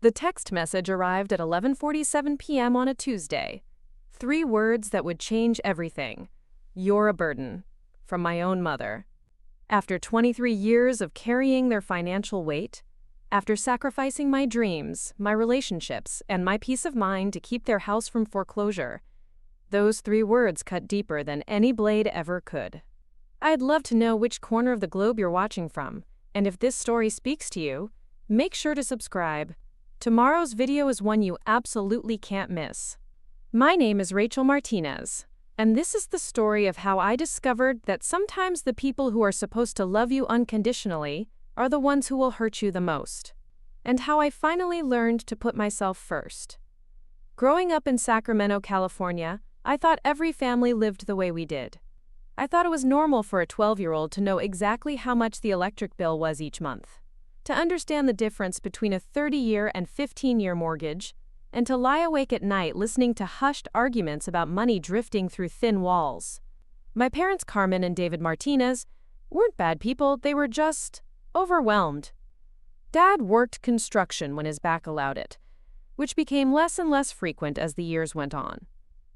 The text message arrived at 11:47 p.m. on a Tuesday. 3 words that would change everything. "You're a burden." From my own mother. After 23 years of carrying their financial weight, after sacrificing my dreams, my relationships, and my peace of mind to keep their house from foreclosure, those 3 words cut deeper than any blade ever could. I'd love to know which corner of the globe you're watching from, and if this story speaks to you, make sure to subscribe. Tomorrow's video is one you absolutely can't miss. My name is Rachel Martinez, and this is the story of how I discovered that sometimes the people who are supposed to love you unconditionally are the ones who will hurt you the most, and how I finally learned to put myself first. Growing up in Sacramento, California, I thought every family lived the way we did. I thought it was normal for a 12-year-old to know exactly how much the electric bill was each month, to understand the difference between a 30-year and 15-year mortgage, and to lie awake at night listening to hushed arguments about money drifting through thin walls. My parents, Carmen and David Martinez, weren't bad people, they were just overwhelmed. Dad worked construction when his back allowed it, which became less and less frequent as the years went on.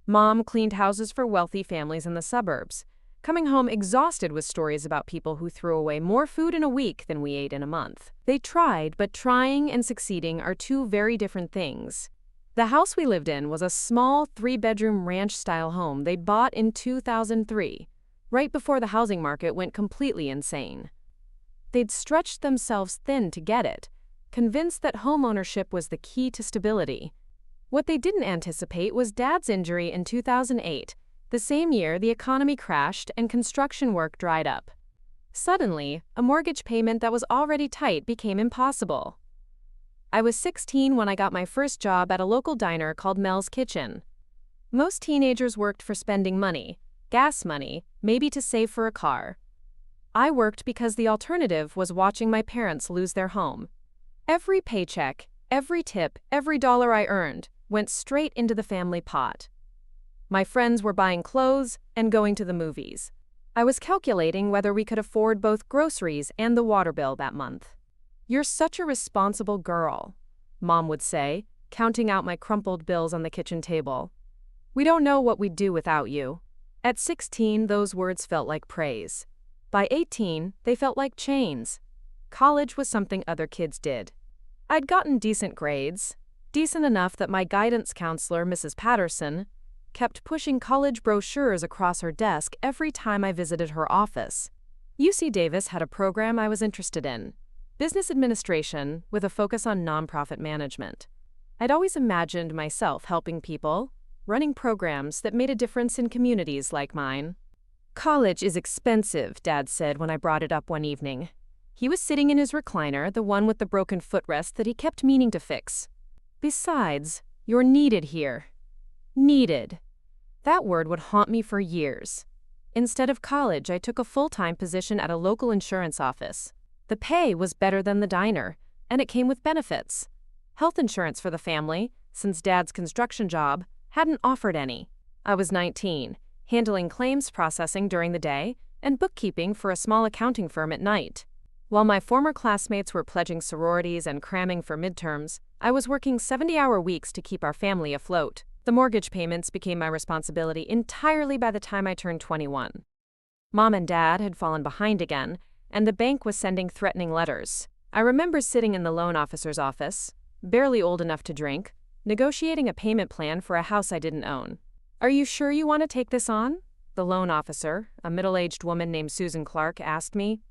Mom cleaned houses for wealthy families in the suburbs, coming home exhausted with stories about people who threw away more food in a week than we ate in a month. They tried, but trying and succeeding are 2 very different things. The house we lived in was a small 3-bedroom ranch-style home they bought in 2003, right before the housing market went completely insane. They'd stretched themselves thin to get it, convinced that homeownership was the key to stability. What they didn't anticipate was Dad's injury in 2008, the same year the economy crashed and construction work dried up. Suddenly, a mortgage payment that was already tight became impossible. I was 16 when I got my first job at a local diner called Mel's Kitchen. Most teenagers worked for spending money, gas money, maybe to save for a car. I worked because the alternative was watching my parents lose their home. Every paycheck, every tip, every dollar I earned went straight into the family pot. My friends were buying clothes and going to the movies. I was calculating whether we could afford both groceries and the water bill that month. "You're such a responsible girl," Mom would say, counting out my crumpled bills on the kitchen table. "We don't know what we'd do without you." At 16, those words felt like praise. By 18, they felt like chains. College was something other kids did. I'd gotten decent grades, decent enough that my guidance counselor, Mrs. Patterson, kept pushing college brochures across her desk every time I visited her office. UC Davis had a program I was interested in, business administration with a focus on nonprofit management. I'd always imagined myself helping people, running programs that made a difference in communities like mine. "College is expensive," Dad said when I brought it up one evening. He was sitting in his recliner, the one with the broken footrest that he kept meaning to fix. "Besides, you're needed here." Needed. That word would haunt me for years. Instead of college, I took a full-time position at a local insurance office. The pay was better than the diner, and it came with benefits. Health insurance for the family, since Dad's construction job hadn't offered any. I was 19, handling claims processing during the day and bookkeeping for a small accounting firm at night. While my former classmates were pledging sororities and cramming for midterms, I was working 70-hour weeks to keep our family afloat. The mortgage payments became my responsibility entirely by the time I turned 21. Mom and Dad had fallen behind again, and the bank was sending threatening letters. I remember sitting in the loan officer's office, barely old enough to drink, negotiating a payment plan for a house I didn't own. "Are you sure you want to take this on?" the loan officer, a middle-aged woman named Susan Clark, asked me.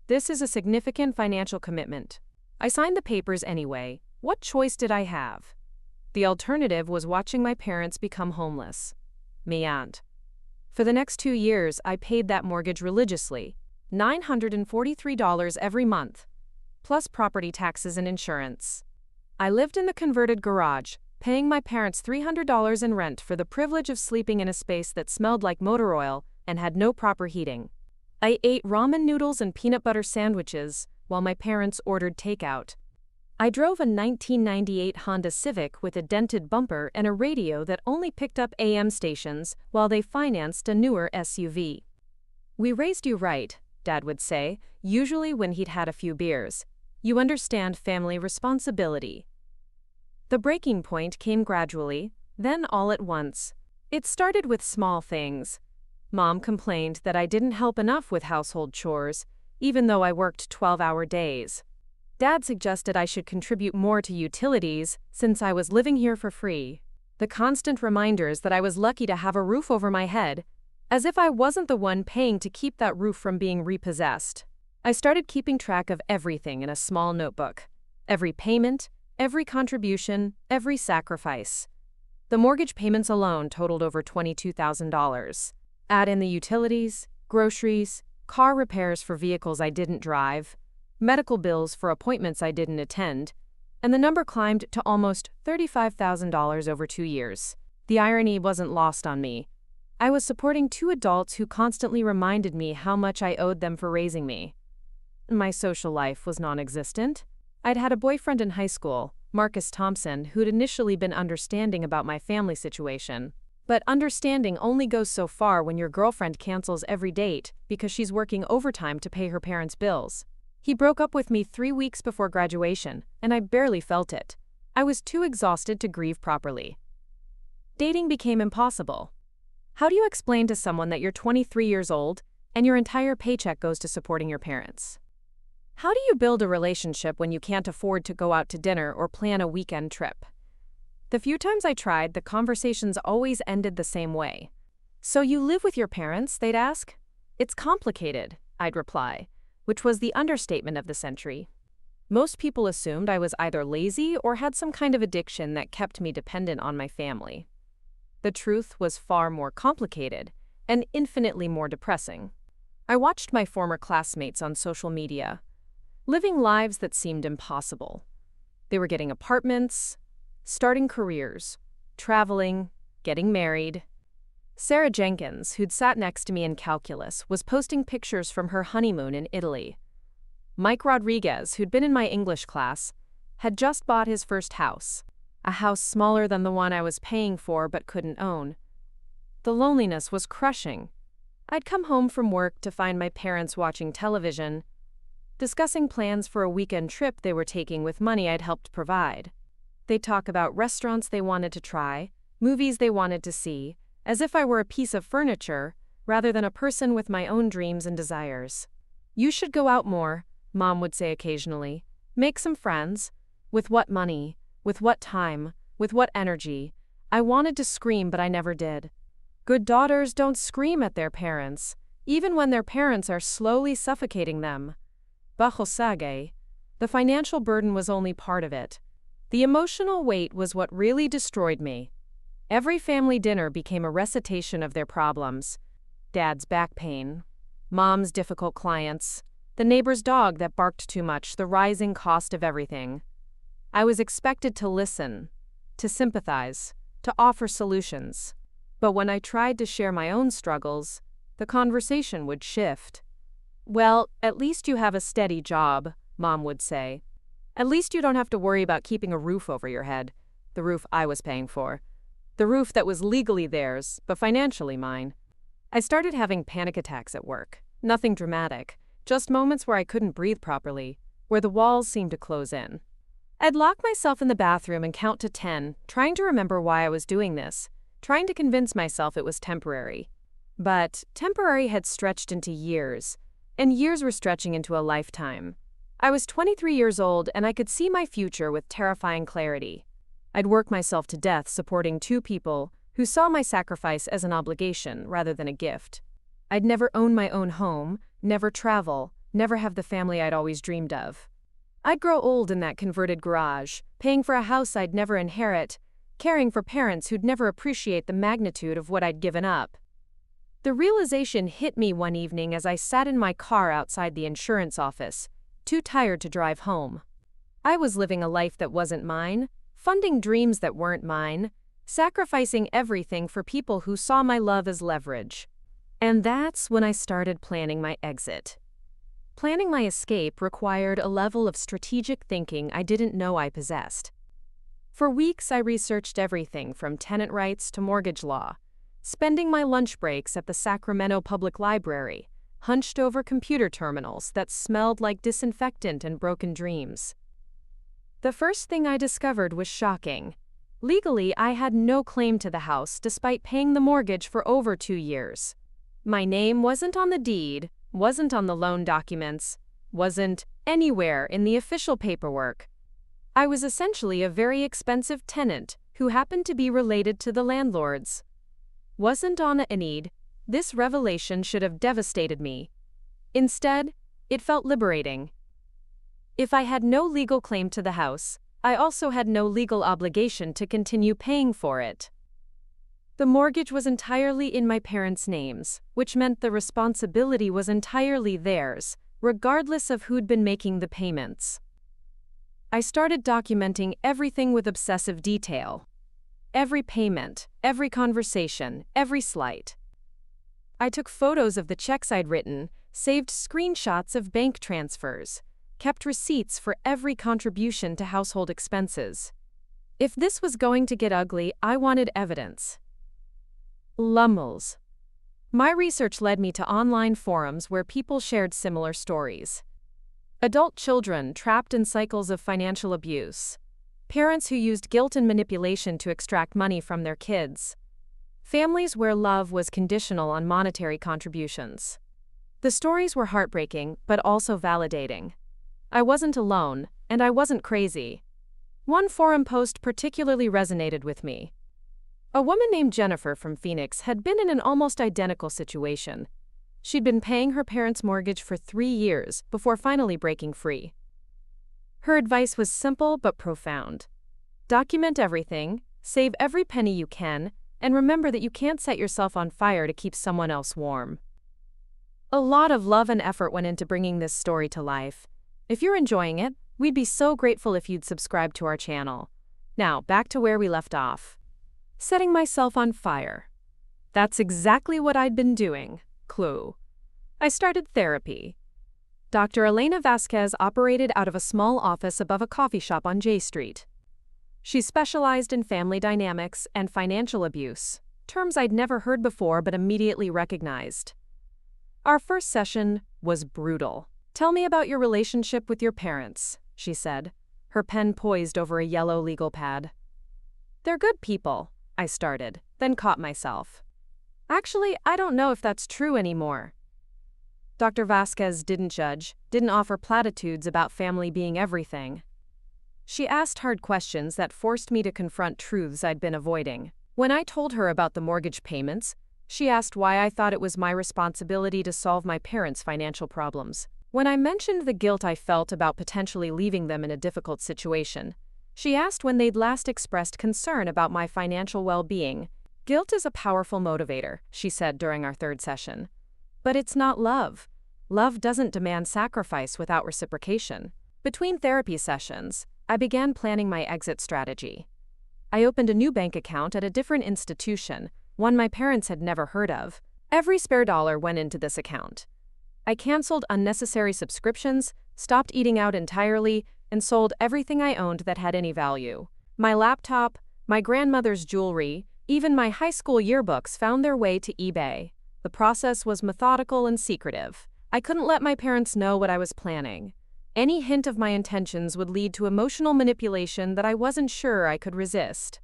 "This is a significant financial commitment." I signed the papers anyway. What choice did I have? The alternative was watching my parents become homeless. Me and. For the next 2 years, I paid that mortgage religiously, $943 every month, plus property taxes and insurance. I lived in the converted garage, paying my parents $300 in rent for the privilege of sleeping in a space that smelled like motor oil and had no proper heating. I ate ramen noodles and peanut butter sandwiches while my parents ordered takeout. I drove a 1998 Honda Civic with a dented bumper and a radio that only picked up AM stations while they financed a newer SUV. "We raised you right," Dad would say, usually when he'd had a few beers. "You understand family responsibility." The breaking point came gradually, then all at once. It started with small things. Mom complained that I didn't help enough with household chores, even though I worked 12-hour days. Dad suggested I should contribute more to utilities since I was living here for free. The constant reminders that I was lucky to have a roof over my head, as if I wasn't the one paying to keep that roof from being repossessed. I started keeping track of everything in a small notebook. Every payment, every contribution, every sacrifice. The mortgage payments alone totaled over $22,000. Add in the utilities, groceries, car repairs for vehicles I didn't drive, medical bills for appointments I didn't attend, and the number climbed to almost $35,000 over 2 years. The irony wasn't lost on me. I was supporting 2 adults who constantly reminded me how much I owed them for raising me. My social life was non-existent. I'd had a boyfriend in high school, Marcus Thompson, who'd initially been understanding about my family situation. But understanding only goes so far when your girlfriend cancels every date because she's working overtime to pay her parents' bills. He broke up with me 3 weeks before graduation, and I barely felt it. I was too exhausted to grieve properly. Dating became impossible. How do you explain to someone that you're 23 years old and your entire paycheck goes to supporting your parents? How do you build a relationship when you can't afford to go out to dinner or plan a weekend trip? The few times I tried, the conversations always ended the same way. "So you live with your parents?" they'd ask. "It's complicated," I'd reply, which was the understatement of the century. Most people assumed I was either lazy or had some kind of addiction that kept me dependent on my family. The truth was far more complicated and infinitely more depressing. I watched my former classmates on social media, living lives that seemed impossible. They were getting apartments, starting careers, traveling, getting married. Sarah Jenkins, who'd sat next to me in calculus, was posting pictures from her honeymoon in Italy. Mike Rodriguez, who'd been in my English class, had just bought his first house, a house smaller than the one I was paying for but couldn't own. The loneliness was crushing. I'd come home from work to find my parents watching television, discussing plans for a weekend trip they were taking with money I'd helped provide. They'd talk about restaurants they wanted to try, movies they wanted to see, as if I were a piece of furniture rather than a person with my own dreams and desires. "You should go out more," Mom would say occasionally. "Make some friends." With what money? With what time? With what energy? I wanted to scream, but I never did. Good daughters don't scream at their parents, even when their parents are slowly suffocating them. Bajo sage. The financial burden was only part of it. The emotional weight was what really destroyed me. Every family dinner became a recitation of their problems. Dad's back pain, Mom's difficult clients, the neighbor's dog that barked too much, the rising cost of everything. I was expected to listen, to sympathize, to offer solutions. But when I tried to share my own struggles, the conversation would shift. "Well, at least you have a steady job," Mom would say. "At least you don't have to worry about keeping a roof over your head," the roof I was paying for. The roof that was legally theirs, but financially mine. I started having panic attacks at work. Nothing dramatic, just moments where I couldn't breathe properly, where the walls seemed to close in. I'd lock myself in the bathroom and count to 10, trying to remember why I was doing this, trying to convince myself it was temporary. But temporary had stretched into years, and years were stretching into a lifetime. I was 23 years old, and I could see my future with terrifying clarity. I'd work myself to death supporting 2 people who saw my sacrifice as an obligation rather than a gift. I'd never own my own home, never travel, never have the family I'd always dreamed of. I'd grow old in that converted garage, paying for a house I'd never inherit, caring for parents who'd never appreciate the magnitude of what I'd given up. The realization hit me one evening as I sat in my car outside the insurance office, too tired to drive home. I was living a life that wasn't mine, funding dreams that weren't mine, sacrificing everything for people who saw my love as leverage. And that's when I started planning my exit. Planning my escape required a level of strategic thinking I didn't know I possessed. For weeks, I researched everything from tenant rights to mortgage law, spending my lunch breaks at the Sacramento Public Library, hunched over computer terminals that smelled like disinfectant and broken dreams. The first thing I discovered was shocking. Legally, I had no claim to the house despite paying the mortgage for over 2 years. My name wasn't on the deed, wasn't on the loan documents, wasn't anywhere in the official paperwork. I was essentially a very expensive tenant who happened to be related to the landlords. Wasn't on a need. This revelation should have devastated me. Instead, it felt liberating. If I had no legal claim to the house, I also had no legal obligation to continue paying for it. The mortgage was entirely in my parents' names, which meant the responsibility was entirely theirs, regardless of who'd been making the payments. I started documenting everything with obsessive detail. Every payment, every conversation, every slight. I took photos of the checks I'd written, saved screenshots of bank transfers, kept receipts for every contribution to household expenses. If this was going to get ugly, I wanted evidence. Lummels. My research led me to online forums where people shared similar stories. Adult children trapped in cycles of financial abuse. Parents who used guilt and manipulation to extract money from their kids. Families where love was conditional on monetary contributions. The stories were heartbreaking, but also validating. I wasn't alone, and I wasn't crazy. One forum post particularly resonated with me. A woman named Jennifer from Phoenix had been in an almost identical situation. She'd been paying her parents' mortgage for 3 years before finally breaking free. Her advice was simple but profound. Document everything, save every penny you can, and remember that you can't set yourself on fire to keep someone else warm. A lot of love and effort went into bringing this story to life. If you're enjoying it, we'd be so grateful if you'd subscribe to our channel. Now, back to where we left off. Setting myself on fire. That's exactly what I'd been doing. Clue. I started therapy. Dr. Elena Vasquez operated out of a small office above a coffee shop on J Street. She specialized in family dynamics and financial abuse, terms I'd never heard before but immediately recognized. Our first session was brutal. "Tell me about your relationship with your parents," she said, her pen poised over a yellow legal pad. "They're good people," I started, then caught myself. "Actually, I don't know if that's true anymore." Dr. Vasquez didn't judge, didn't offer platitudes about family being everything. She asked hard questions that forced me to confront truths I'd been avoiding. When I told her about the mortgage payments, she asked why I thought it was my responsibility to solve my parents' financial problems. When I mentioned the guilt I felt about potentially leaving them in a difficult situation, she asked when they'd last expressed concern about my financial well-being. "Guilt is a powerful motivator," she said during our third session. "But it's not love. Love doesn't demand sacrifice without reciprocation." Between therapy sessions, I began planning my exit strategy. I opened a new bank account at a different institution, one my parents had never heard of. Every spare dollar went into this account. I canceled unnecessary subscriptions, stopped eating out entirely, and sold everything I owned that had any value. My laptop, my grandmother's jewelry, even my high school yearbooks found their way to eBay. The process was methodical and secretive. I couldn't let my parents know what I was planning. Any hint of my intentions would lead to emotional manipulation that I wasn't sure I could resist.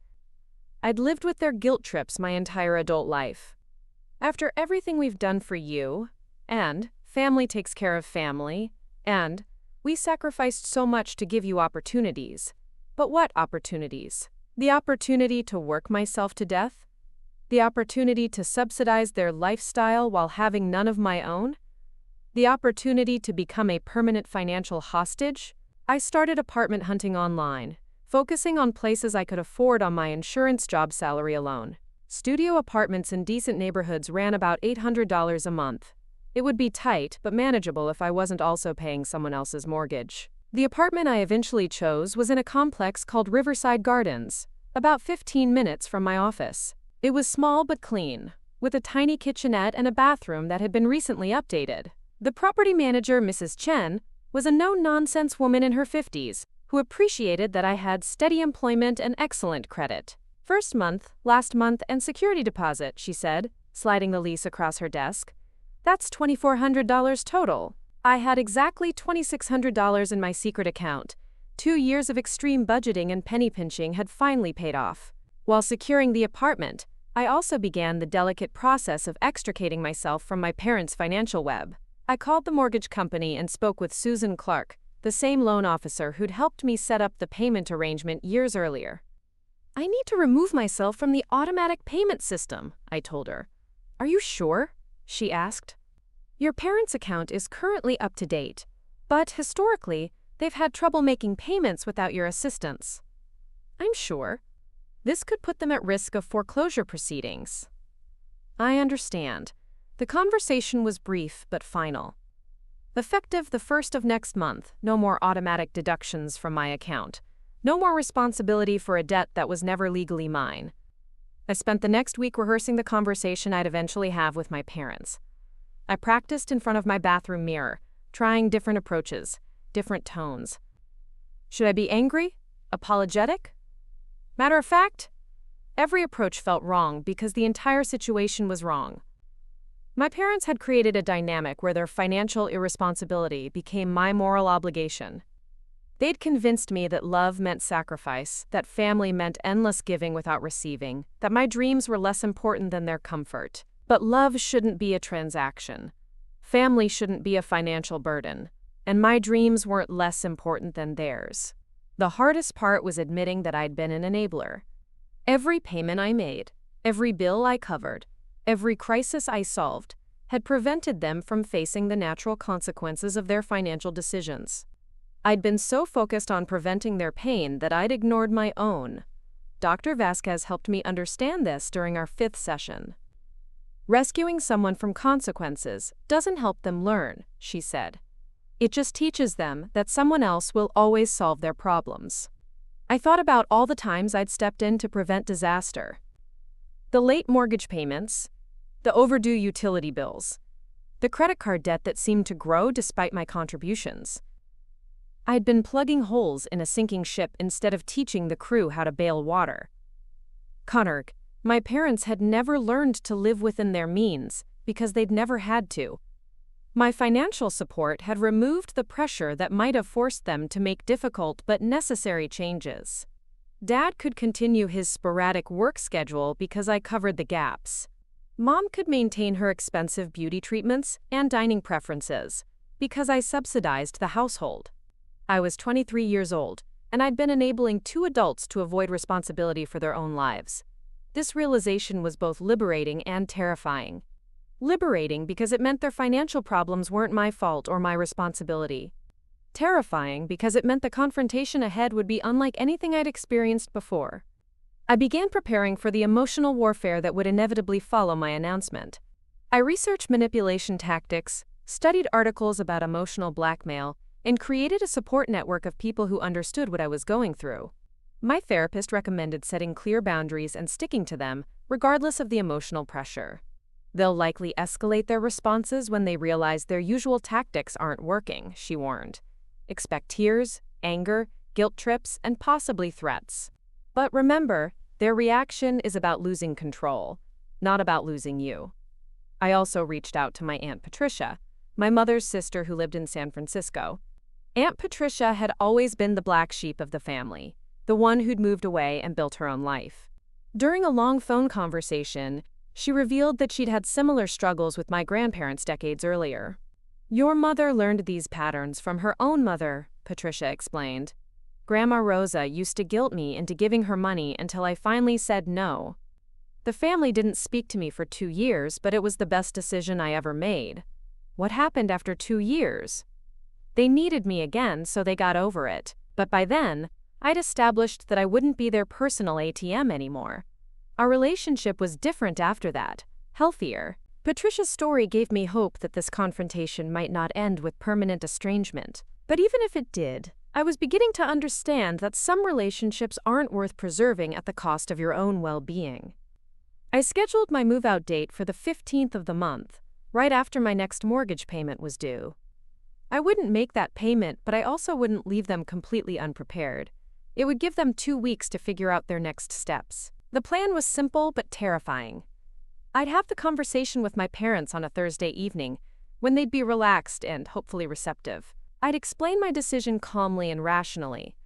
I'd lived with their guilt trips my entire adult life. "After everything we've done for you, and family takes care of family, and we sacrificed so much to give you opportunities." But what opportunities? The opportunity to work myself to death? The opportunity to subsidize their lifestyle while having none of my own? The opportunity to become a permanent financial hostage? I started apartment hunting online, focusing on places I could afford on my insurance job salary alone. Studio apartments in decent neighborhoods ran about $800 a month. It would be tight, but manageable if I wasn't also paying someone else's mortgage. The apartment I eventually chose was in a complex called Riverside Gardens, about 15 minutes from my office. It was small but clean, with a tiny kitchenette and a bathroom that had been recently updated. The property manager, Mrs. Chen, was a no-nonsense woman in her 50s who appreciated that I had steady employment and excellent credit. "First month, last month, and security deposit," she said, sliding the lease across her desk. "That's $2,400 total." I had exactly $2,600 in my secret account, 2 years of extreme budgeting and penny pinching had finally paid off. While securing the apartment, I also began the delicate process of extricating myself from my parents' financial web. I called the mortgage company and spoke with Susan Clark, the same loan officer who'd helped me set up the payment arrangement years earlier. "I need to remove myself from the automatic payment system," I told her. "Are you sure?" she asked. "Your parents' account is currently up to date, but historically, they've had trouble making payments without your assistance." "I'm sure. This could put them at risk of foreclosure proceedings." "I understand." The conversation was brief but final. Effective the 1st of next month, no more automatic deductions from my account. No more responsibility for a debt that was never legally mine. I spent the next week rehearsing the conversation I'd eventually have with my parents. I practiced in front of my bathroom mirror, trying different approaches, different tones. Should I be angry? Apologetic? Matter of fact, every approach felt wrong because the entire situation was wrong. My parents had created a dynamic where their financial irresponsibility became my moral obligation. They'd convinced me that love meant sacrifice, that family meant endless giving without receiving, that my dreams were less important than their comfort. But love shouldn't be a transaction. Family shouldn't be a financial burden. And my dreams weren't less important than theirs. The hardest part was admitting that I'd been an enabler. Every payment I made, every bill I covered, every crisis I solved, had prevented them from facing the natural consequences of their financial decisions. I'd been so focused on preventing their pain that I'd ignored my own. Dr. Vasquez helped me understand this during our 5th session. "Rescuing someone from consequences doesn't help them learn," she said. "It just teaches them that someone else will always solve their problems." I thought about all the times I'd stepped in to prevent disaster. The late mortgage payments, the overdue utility bills, the credit card debt that seemed to grow despite my contributions. I'd been plugging holes in a sinking ship instead of teaching the crew how to bail water. Conarg, my parents had never learned to live within their means because they'd never had to. My financial support had removed the pressure that might have forced them to make difficult but necessary changes. Dad could continue his sporadic work schedule because I covered the gaps. Mom could maintain her expensive beauty treatments and dining preferences because I subsidized the household. I was 23 years old, and I'd been enabling 2 adults to avoid responsibility for their own lives. This realization was both liberating and terrifying. Liberating because it meant their financial problems weren't my fault or my responsibility. Terrifying because it meant the confrontation ahead would be unlike anything I'd experienced before. I began preparing for the emotional warfare that would inevitably follow my announcement. I researched manipulation tactics, studied articles about emotional blackmail, and created a support network of people who understood what I was going through. My therapist recommended setting clear boundaries and sticking to them, regardless of the emotional pressure. They'll likely escalate their responses when they realize their usual tactics aren't working, she warned. Expect tears, anger, guilt trips, and possibly threats. But remember, their reaction is about losing control, not about losing you. I also reached out to my Aunt Patricia, my mother's sister who lived in San Francisco. Aunt Patricia had always been the black sheep of the family, the one who'd moved away and built her own life. During a long phone conversation, she revealed that she'd had similar struggles with my grandparents decades earlier. "Your mother learned these patterns from her own mother," Patricia explained. "Grandma Rosa used to guilt me into giving her money until I finally said no. The family didn't speak to me for 2 years, but it was the best decision I ever made." What happened after 2 years? They needed me again, so they got over it. But by then, I'd established that I wouldn't be their personal ATM anymore. Our relationship was different after that, healthier. Patricia's story gave me hope that this confrontation might not end with permanent estrangement. But even if it did, I was beginning to understand that some relationships aren't worth preserving at the cost of your own well-being. I scheduled my move-out date for the 15th of the month, right after my next mortgage payment was due. I wouldn't make that payment, but I also wouldn't leave them completely unprepared. It would give them 2 weeks to figure out their next steps. The plan was simple but terrifying. I'd have the conversation with my parents on a Thursday evening, when they'd be relaxed and hopefully receptive. I'd explain my decision calmly and rationally,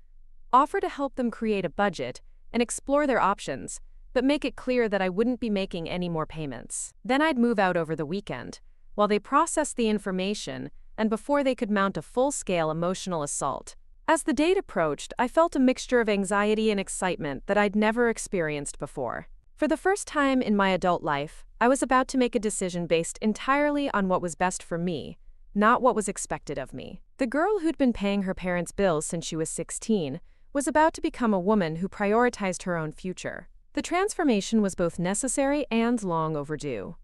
offer to help them create a budget and explore their options, but make it clear that I wouldn't be making any more payments. Then I'd move out over the weekend, while they processed the information and before they could mount a full-scale emotional assault. As the date approached, I felt a mixture of anxiety and excitement that I'd never experienced before. For the first time in my adult life, I was about to make a decision based entirely on what was best for me, not what was expected of me. The girl who'd been paying her parents' bills since she was 16 was about to become a woman who prioritized her own future. The transformation was both necessary and long overdue.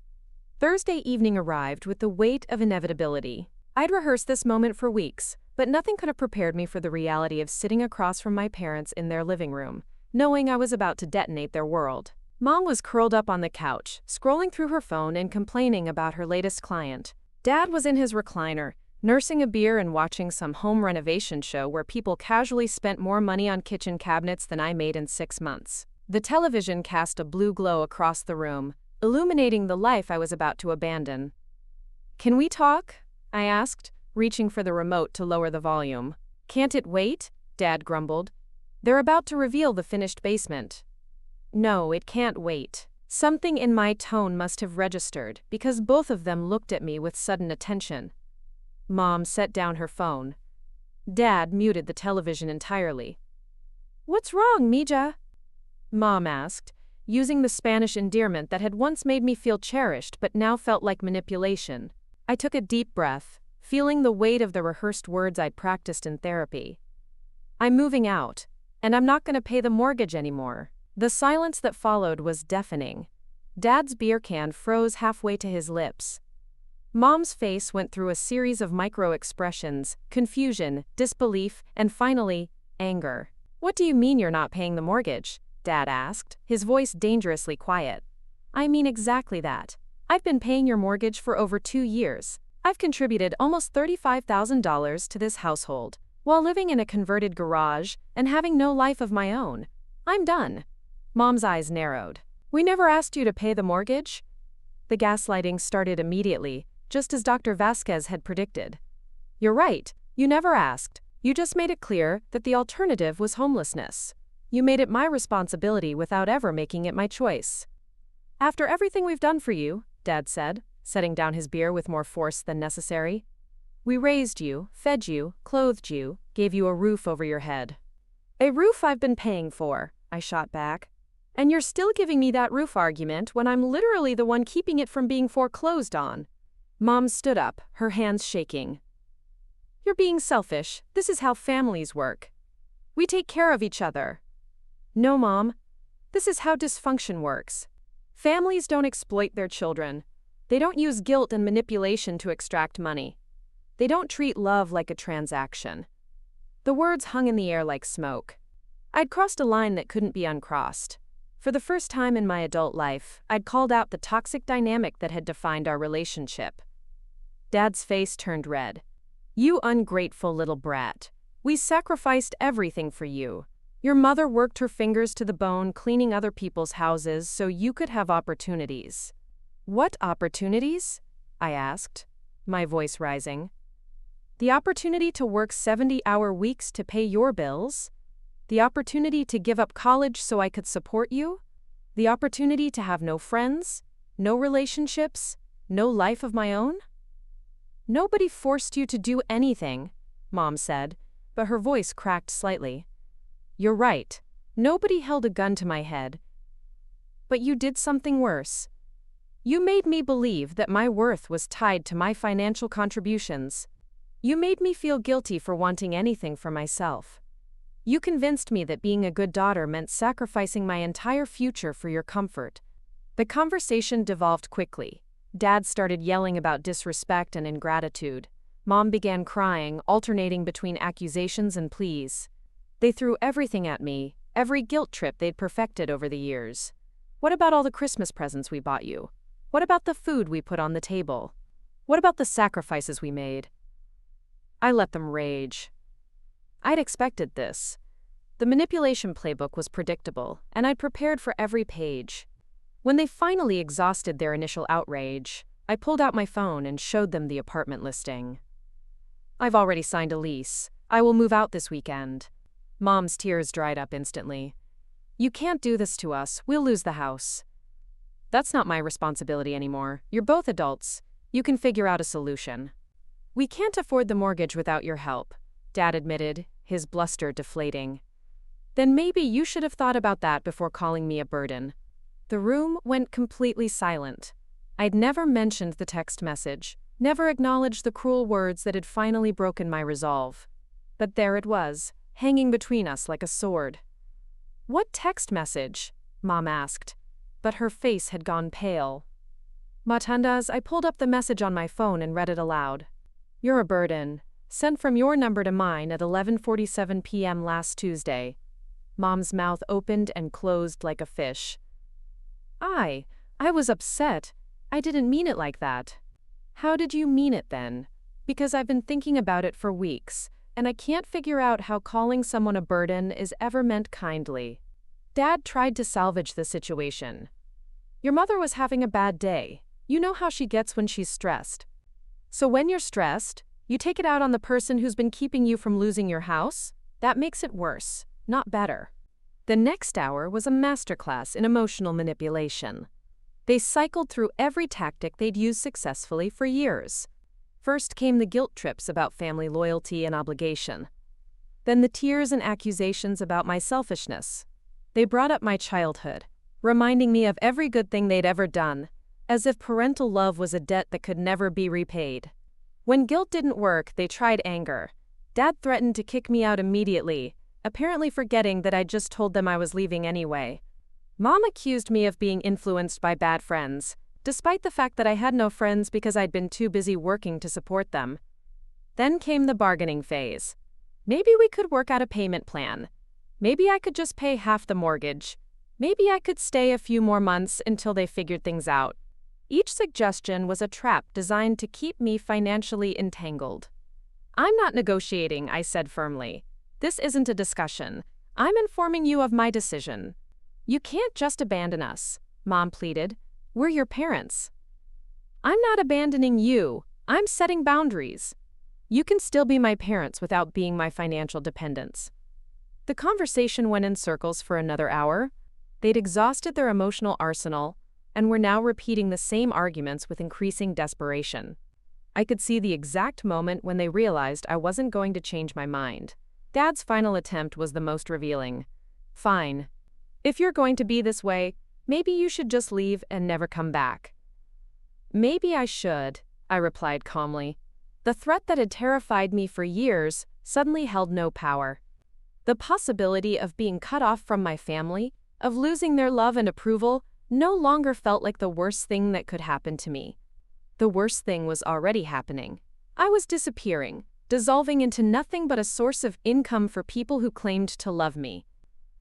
Thursday evening arrived with the weight of inevitability. I'd rehearsed this moment for weeks, but nothing could have prepared me for the reality of sitting across from my parents in their living room, knowing I was about to detonate their world. Mom was curled up on the couch, scrolling through her phone and complaining about her latest client. Dad was in his recliner, nursing a beer and watching some home renovation show where people casually spent more money on kitchen cabinets than I made in 6 months. The television cast a blue glow across the room, illuminating the life I was about to abandon. "Can we talk?" I asked, reaching for the remote to lower the volume. "Can't it wait?" Dad grumbled. "They're about to reveal the finished basement." "No, it can't wait." Something in my tone must have registered, because both of them looked at me with sudden attention. Mom set down her phone. Dad muted the television entirely. "What's wrong, Mija?" Mom asked, using the Spanish endearment that had once made me feel cherished but now felt like manipulation. I took a deep breath, feeling the weight of the rehearsed words I'd practiced in therapy. "I'm moving out, and I'm not going to pay the mortgage anymore." The silence that followed was deafening. Dad's beer can froze halfway to his lips. Mom's face went through a series of micro-expressions: confusion, disbelief, and finally, anger. "What do you mean you're not paying the mortgage?" Dad asked, his voice dangerously quiet. "I mean exactly that. I've been paying your mortgage for over 2 years. I've contributed almost $35,000 to this household, while living in a converted garage and having no life of my own. I'm done." Mom's eyes narrowed. "We never asked you to pay the mortgage?" The gaslighting started immediately, just as Dr. Vasquez had predicted. "You're right, you never asked. You just made it clear that the alternative was homelessness. You made it my responsibility without ever making it my choice." "After everything we've done for you," Dad said, setting down his beer with more force than necessary. "We raised you, fed you, clothed you, gave you a roof over your head." "A roof I've been paying for," I shot back. "And you're still giving me that roof argument when I'm literally the one keeping it from being foreclosed on." Mom stood up, her hands shaking. "You're being selfish. This is how families work. We take care of each other." "No, Mom. This is how dysfunction works. Families don't exploit their children. They don't use guilt and manipulation to extract money. They don't treat love like a transaction." The words hung in the air like smoke. I'd crossed a line that couldn't be uncrossed. For the first time in my adult life, I'd called out the toxic dynamic that had defined our relationship. Dad's face turned red. "You ungrateful little brat. We sacrificed everything for you. Your mother worked her fingers to the bone cleaning other people's houses so you could have opportunities." "What opportunities?" I asked, my voice rising. "The opportunity to work 70-hour weeks to pay your bills? The opportunity to give up college so I could support you? The opportunity to have no friends, no relationships, no life of my own?" "Nobody forced you to do anything," Mom said, but her voice cracked slightly. "You're right. Nobody held a gun to my head. But you did something worse. You made me believe that my worth was tied to my financial contributions. You made me feel guilty for wanting anything for myself. You convinced me that being a good daughter meant sacrificing my entire future for your comfort." The conversation devolved quickly. Dad started yelling about disrespect and ingratitude. Mom began crying, alternating between accusations and pleas. They threw everything at me, every guilt trip they'd perfected over the years. "What about all the Christmas presents we bought you? What about the food we put on the table? What about the sacrifices we made?" I let them rage. I'd expected this. The manipulation playbook was predictable, and I'd prepared for every page. When they finally exhausted their initial outrage, I pulled out my phone and showed them the apartment listing. "I've already signed a lease. I will move out this weekend." Mom's tears dried up instantly. "You can't do this to us. We'll lose the house." "That's not my responsibility anymore. You're both adults. You can figure out a solution." "We can't afford the mortgage without your help," Dad admitted, his bluster deflating. "Then maybe you should have thought about that before calling me a burden." The room went completely silent. I'd never mentioned the text message, never acknowledged the cruel words that had finally broken my resolve. But there it was, hanging between us like a sword. "What text message?" Mom asked, but her face had gone pale. "Matandas," I pulled up the message on my phone and read it aloud. "You're a burden. Sent from your number to mine at 11:47 p.m. last Tuesday." Mom's mouth opened and closed like a fish. I was upset. I didn't mean it like that." "How did you mean it then?" "Because I've been thinking about it for weeks, and I can't figure out how calling someone a burden is ever meant kindly." Dad tried to salvage the situation. "Your mother was having a bad day. You know how she gets when she's stressed. So when you're stressed, you take it out on the person who's been keeping you from losing your house? That makes it worse, not better." The next hour was a masterclass in emotional manipulation. They cycled through every tactic they'd used successfully for years. First came the guilt trips about family loyalty and obligation. Then the tears and accusations about my selfishness. They brought up my childhood, reminding me of every good thing they'd ever done, as if parental love was a debt that could never be repaid. When guilt didn't work, they tried anger. Dad threatened to kick me out immediately, apparently forgetting that I'd just told them I was leaving anyway. Mom accused me of being influenced by bad friends, despite the fact that I had no friends because I'd been too busy working to support them. Then came the bargaining phase. Maybe we could work out a payment plan. Maybe I could just pay half the mortgage. Maybe I could stay a few more months until they figured things out. Each suggestion was a trap designed to keep me financially entangled. "I'm not negotiating," I said firmly. "This isn't a discussion. I'm informing you of my decision." "You can't just abandon us," Mom pleaded. "We're your parents." "I'm not abandoning you. I'm setting boundaries. You can still be my parents without being my financial dependents." The conversation went in circles for another hour. They'd exhausted their emotional arsenal and were now repeating the same arguments with increasing desperation. I could see the exact moment when they realized I wasn't going to change my mind. Dad's final attempt was the most revealing. "Fine. If you're going to be this way, maybe you should just leave and never come back." "Maybe I should," I replied calmly. The threat that had terrified me for years suddenly held no power. The possibility of being cut off from my family, of losing their love and approval, no longer felt like the worst thing that could happen to me. The worst thing was already happening. I was disappearing, dissolving into nothing but a source of income for people who claimed to love me.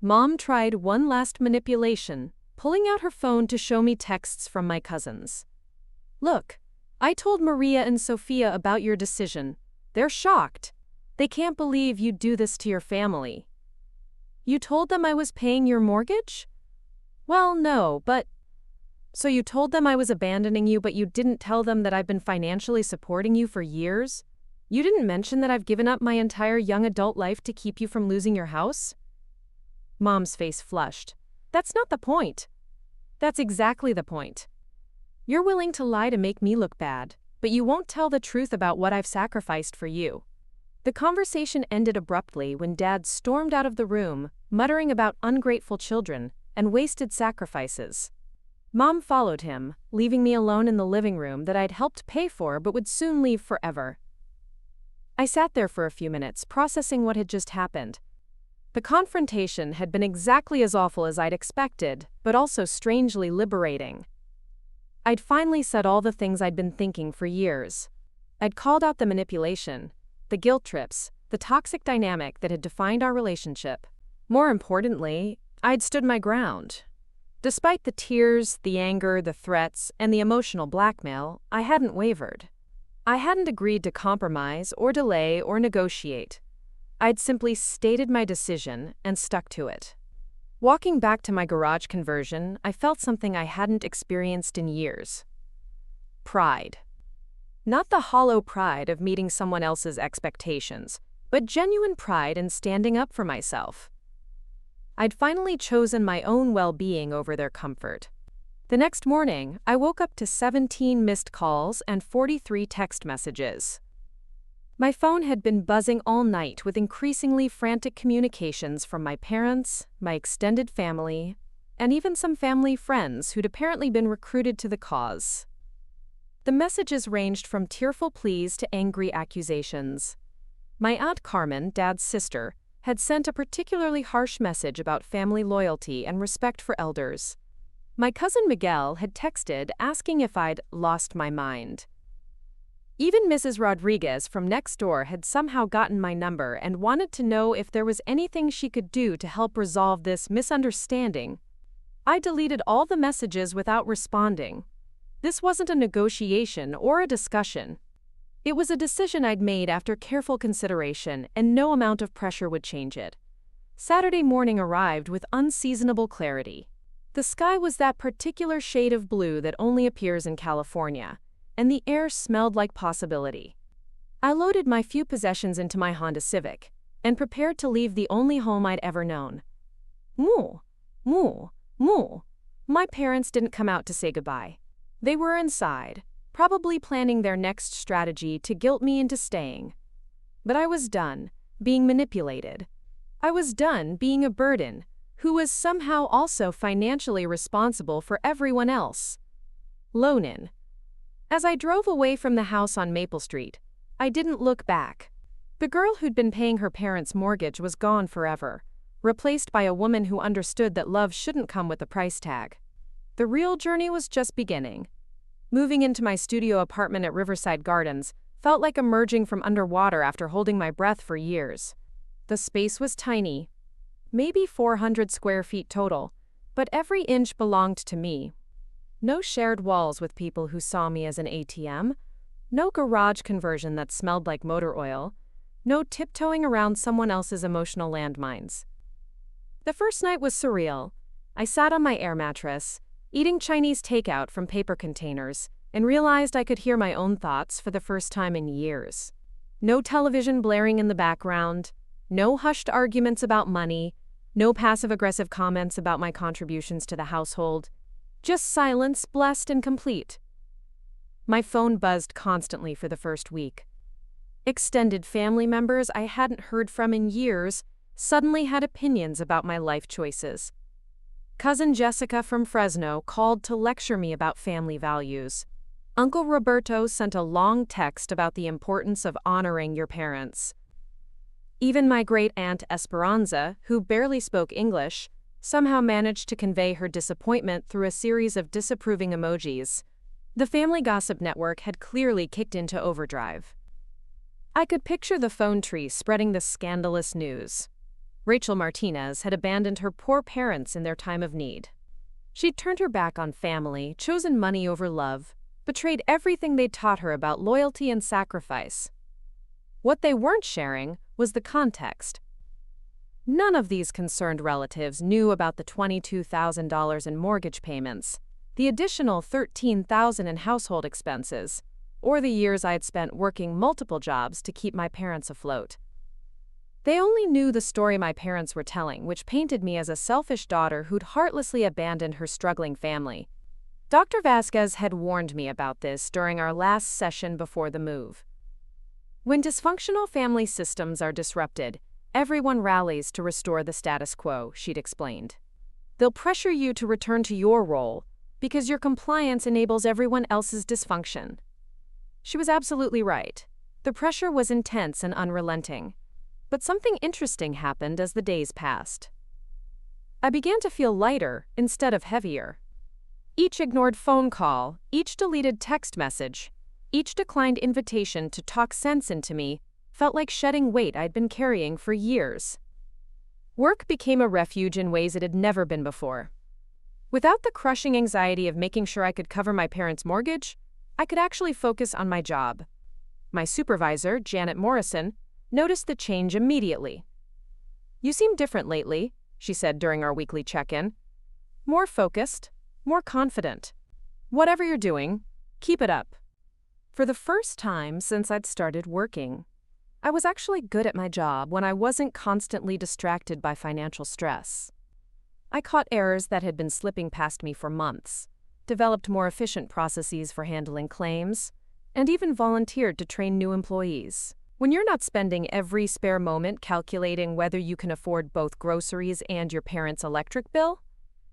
Mom tried one last manipulation, pulling out her phone to show me texts from my cousins. "Look, I told Maria and Sophia about your decision. They're shocked. They can't believe you'd do this to your family." "You told them I was paying your mortgage?" "Well, no, but..." "So you told them I was abandoning you, but you didn't tell them that I've been financially supporting you for years? You didn't mention that I've given up my entire young adult life to keep you from losing your house?" Mom's face flushed. "That's not the point." "That's exactly the point. You're willing to lie to make me look bad, but you won't tell the truth about what I've sacrificed for you." The conversation ended abruptly when Dad stormed out of the room, muttering about ungrateful children and wasted sacrifices. Mom followed him, leaving me alone in the living room that I'd helped pay for but would soon leave forever. I sat there for a few minutes, processing what had just happened. The confrontation had been exactly as awful as I'd expected, but also strangely liberating. I'd finally said all the things I'd been thinking for years. I'd called out the manipulation, the guilt trips, the toxic dynamic that had defined our relationship. More importantly, I'd stood my ground. Despite the tears, the anger, the threats, and the emotional blackmail, I hadn't wavered. I hadn't agreed to compromise or delay or negotiate. I'd simply stated my decision and stuck to it. Walking back to my garage conversion, I felt something I hadn't experienced in years. Pride. Not the hollow pride of meeting someone else's expectations, but but genuine pride in standing up for myself. I'd finally chosen my own well-being over their comfort. The next morning, I woke up to 17 missed calls and 43 text messages. My phone had been buzzing all night with increasingly frantic communications from my parents, my extended family, and even some family friends who'd apparently been recruited to the cause. The messages ranged from tearful pleas to angry accusations. My Aunt Carmen, Dad's sister, had sent a particularly harsh message about family loyalty and respect for elders. My cousin Miguel had texted asking if I'd lost my mind. Even Mrs. Rodriguez from next door had somehow gotten my number and wanted to know if there was anything she could do to help resolve this misunderstanding. I deleted all the messages without responding. This wasn't a negotiation or a discussion. It was a decision I'd made after careful consideration, and no amount of pressure would change it. Saturday morning arrived with unseasonable clarity. The sky was that particular shade of blue that only appears in California, and the air smelled like possibility. I loaded my few possessions into my Honda Civic and prepared to leave the only home I'd ever known. Moo, moo, moo. My parents didn't come out to say goodbye. They were inside, probably planning their next strategy to guilt me into staying. But I was done being manipulated. I was done being a burden who was somehow also financially responsible for everyone else. Lonin. As I drove away from the house on Maple Street, I didn't look back. The girl who'd been paying her parents' mortgage was gone forever, replaced by a woman who understood that love shouldn't come with a price tag. The real journey was just beginning. Moving into my studio apartment at Riverside Gardens felt like emerging from underwater after holding my breath for years. The space was tiny, maybe 400 square feet total, but every inch belonged to me. No shared walls with people who saw me as an ATM, no garage conversion that smelled like motor oil, no tiptoeing around someone else's emotional landmines. The first night was surreal. I sat on my air mattress, eating Chinese takeout from paper containers, and realized I could hear my own thoughts for the first time in years. No television blaring in the background, no hushed arguments about money, no passive-aggressive comments about my contributions to the household. Just silence, blessed and complete. My phone buzzed constantly for the first week. Extended family members I hadn't heard from in years suddenly had opinions about my life choices. Cousin Jessica from Fresno called to lecture me about family values. Uncle Roberto sent a long text about the importance of honoring your parents. Even my great-aunt Esperanza, who barely spoke English, somehow managed to convey her disappointment through a series of disapproving emojis. The family gossip network had clearly kicked into overdrive. I could picture the phone tree spreading the scandalous news. Rachel Martinez had abandoned her poor parents in their time of need. She'd turned her back on family, chosen money over love, betrayed everything they'd taught her about loyalty and sacrifice. What they weren't sharing was the context. None of these concerned relatives knew about the $22,000 in mortgage payments, the additional $13,000 in household expenses, or the years I had spent working multiple jobs to keep my parents afloat. They only knew the story my parents were telling, which painted me as a selfish daughter who'd heartlessly abandoned her struggling family. Dr. Vasquez had warned me about this during our last session before the move. When dysfunctional family systems are disrupted, everyone rallies to restore the status quo, she'd explained. They'll pressure you to return to your role because your compliance enables everyone else's dysfunction. She was absolutely right. The pressure was intense and unrelenting. But something interesting happened as the days passed. I began to feel lighter instead of heavier. Each ignored phone call, each deleted text message, each declined invitation to talk sense into me felt like shedding weight I'd been carrying for years. Work became a refuge in ways it had never been before. Without the crushing anxiety of making sure I could cover my parents' mortgage, I could actually focus on my job. My supervisor, Janet Morrison, noticed the change immediately. "You seem different lately," she said during our weekly check-in. "More focused, more confident. Whatever you're doing, keep it up." For the first time since I'd started working, I was actually good at my job when I wasn't constantly distracted by financial stress. I caught errors that had been slipping past me for months, developed more efficient processes for handling claims, and even volunteered to train new employees. When you're not spending every spare moment calculating whether you can afford both groceries and your parents' electric bill,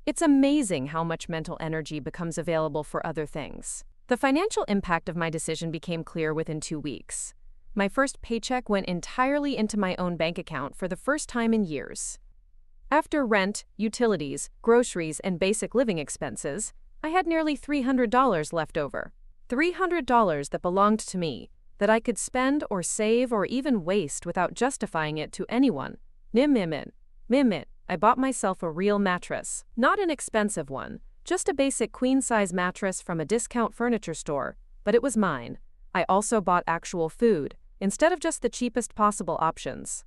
it's amazing how much mental energy becomes available for other things. The financial impact of my decision became clear within 2 weeks. My first paycheck went entirely into my own bank account for the first time in years. After rent, utilities, groceries, and basic living expenses, I had nearly $300 left over. $300 that belonged to me, that I could spend or save or even waste without justifying it to anyone. Mimit. I bought myself a real mattress. Not an expensive one, just a basic queen-size mattress from a discount furniture store, but it was mine. I also bought actual food, instead of just the cheapest possible options.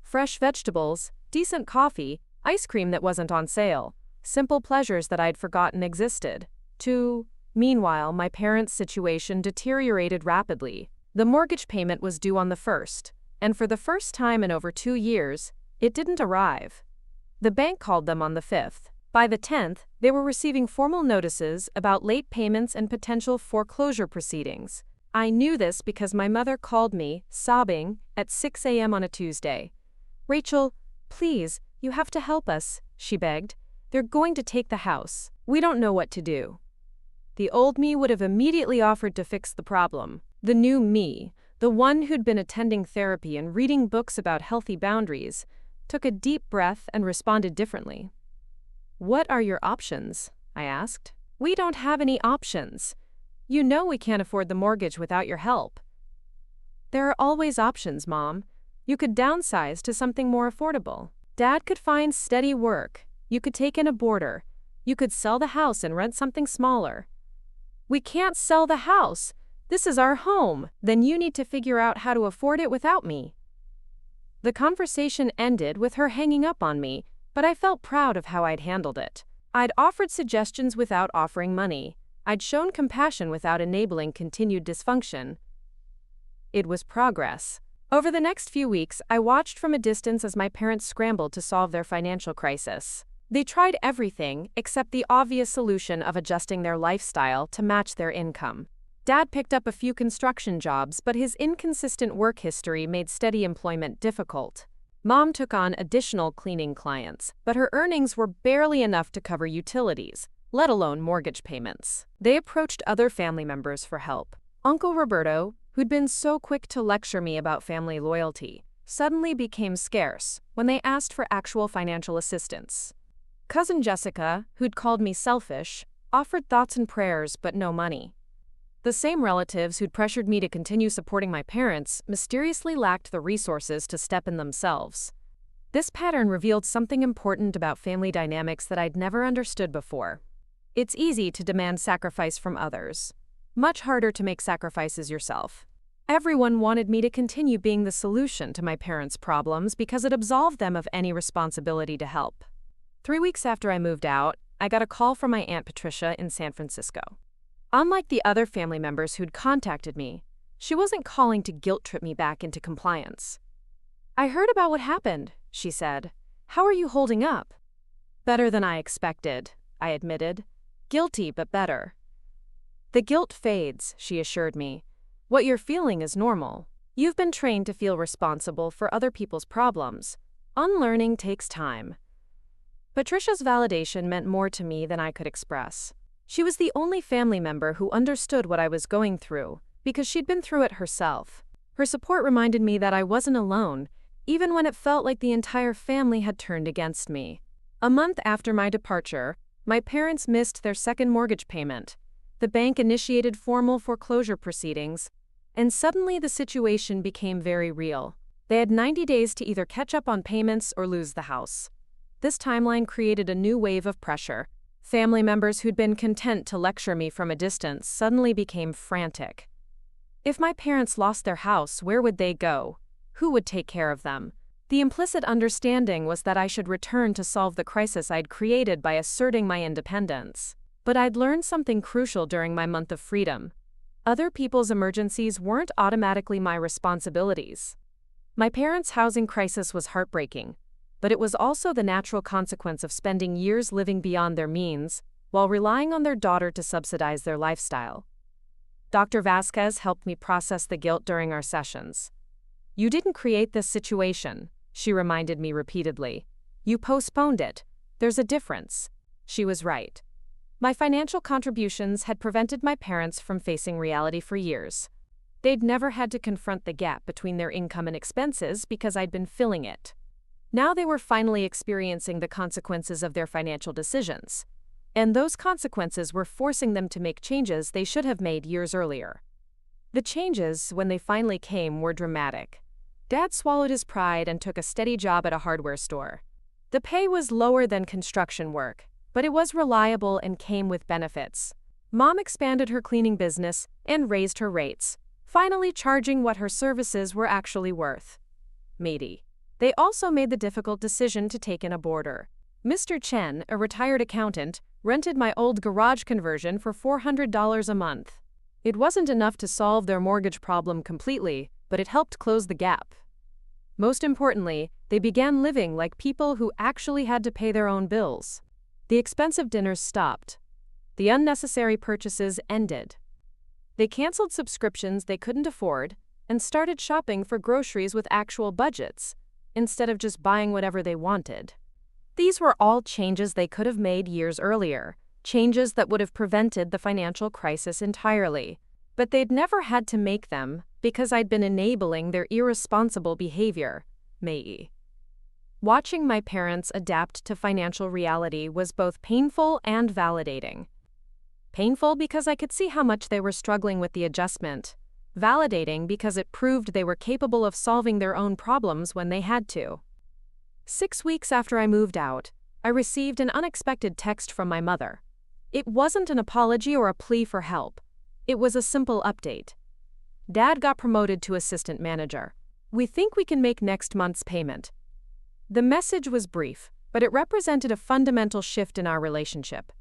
Fresh vegetables, decent coffee, ice cream that wasn't on sale, simple pleasures that I'd forgotten existed. Meanwhile, my parents' situation deteriorated rapidly. The mortgage payment was due on the 1st, and for the first time in over 2 years, it didn't arrive. The bank called them on the 5th. By the 10th, they were receiving formal notices about late payments and potential foreclosure proceedings. I knew this because my mother called me, sobbing, at 6 a.m. on a Tuesday. "Rachel, please, you have to help us," she begged. "They're going to take the house. We don't know what to do." The old me would have immediately offered to fix the problem. The new me, the one who'd been attending therapy and reading books about healthy boundaries, took a deep breath and responded differently. "What are your options?" I asked. "We don't have any options. You know we can't afford the mortgage without your help." "There are always options, Mom. You could downsize to something more affordable. Dad could find steady work. You could take in a boarder. You could sell the house and rent something smaller." "We can't sell the house. This is our home. Then you need to figure out how to afford it without me." The conversation ended with her hanging up on me, but I felt proud of how I'd handled it. I'd offered suggestions without offering money. I'd shown compassion without enabling continued dysfunction. It was progress. Over the next few weeks, I watched from a distance as my parents scrambled to solve their financial crisis. They tried everything except the obvious solution of adjusting their lifestyle to match their income. Dad picked up a few construction jobs, but his inconsistent work history made steady employment difficult. Mom took on additional cleaning clients, but her earnings were barely enough to cover utilities, let alone mortgage payments. They approached other family members for help. Uncle Roberto, who'd been so quick to lecture me about family loyalty, suddenly became scarce when they asked for actual financial assistance. Cousin Jessica, who'd called me selfish, offered thoughts and prayers but no money. The same relatives who'd pressured me to continue supporting my parents mysteriously lacked the resources to step in themselves. This pattern revealed something important about family dynamics that I'd never understood before. It's easy to demand sacrifice from others. Much harder to make sacrifices yourself. Everyone wanted me to continue being the solution to my parents' problems because it absolved them of any responsibility to help. 3 weeks after I moved out, I got a call from my Aunt Patricia in San Francisco. Unlike the other family members who'd contacted me, she wasn't calling to guilt-trip me back into compliance. "I heard about what happened," she said. "How are you holding up?" "Better than I expected," I admitted. "Guilty, but better." "The guilt fades," she assured me. "What you're feeling is normal. You've been trained to feel responsible for other people's problems. Unlearning takes time." Patricia's validation meant more to me than I could express. She was the only family member who understood what I was going through, because she'd been through it herself. Her support reminded me that I wasn't alone, even when it felt like the entire family had turned against me. A month after my departure, my parents missed their second mortgage payment. The bank initiated formal foreclosure proceedings, and suddenly the situation became very real. They had 90 days to either catch up on payments or lose the house. This timeline created a new wave of pressure. Family members who'd been content to lecture me from a distance suddenly became frantic. If my parents lost their house, where would they go? Who would take care of them? The implicit understanding was that I should return to solve the crisis I'd created by asserting my independence. But I'd learned something crucial during my month of freedom. Other people's emergencies weren't automatically my responsibilities. My parents' housing crisis was heartbreaking, but it was also the natural consequence of spending years living beyond their means while relying on their daughter to subsidize their lifestyle. Dr. Vasquez helped me process the guilt during our sessions. "You didn't create this situation," she reminded me repeatedly. "You postponed it. There's a difference." She was right. My financial contributions had prevented my parents from facing reality for years. They'd never had to confront the gap between their income and expenses because I'd been filling it. Now they were finally experiencing the consequences of their financial decisions. And those consequences were forcing them to make changes they should have made years earlier. The changes, when they finally came, were dramatic. Dad swallowed his pride and took a steady job at a hardware store. The pay was lower than construction work, but it was reliable and came with benefits. Mom expanded her cleaning business and raised her rates, finally charging what her services were actually worth. Matey. They also made the difficult decision to take in a boarder. Mr. Chen, a retired accountant, rented my old garage conversion for $400 a month. It wasn't enough to solve their mortgage problem completely, but it helped close the gap. Most importantly, they began living like people who actually had to pay their own bills. The expensive dinners stopped. The unnecessary purchases ended. They canceled subscriptions they couldn't afford and started shopping for groceries with actual budgets, instead of just buying whatever they wanted. These were all changes they could have made years earlier, changes that would have prevented the financial crisis entirely. But they'd never had to make them because I'd been enabling their irresponsible behavior. Mei. Watching my parents adapt to financial reality was both painful and validating. Painful because I could see how much they were struggling with the adjustment. Validating because it proved they were capable of solving their own problems when they had to. 6 weeks after I moved out, I received an unexpected text from my mother. It wasn't an apology or a plea for help. It was a simple update. "Dad got promoted to assistant manager. We think we can make next month's payment." The message was brief, but it represented a fundamental shift in our relationship.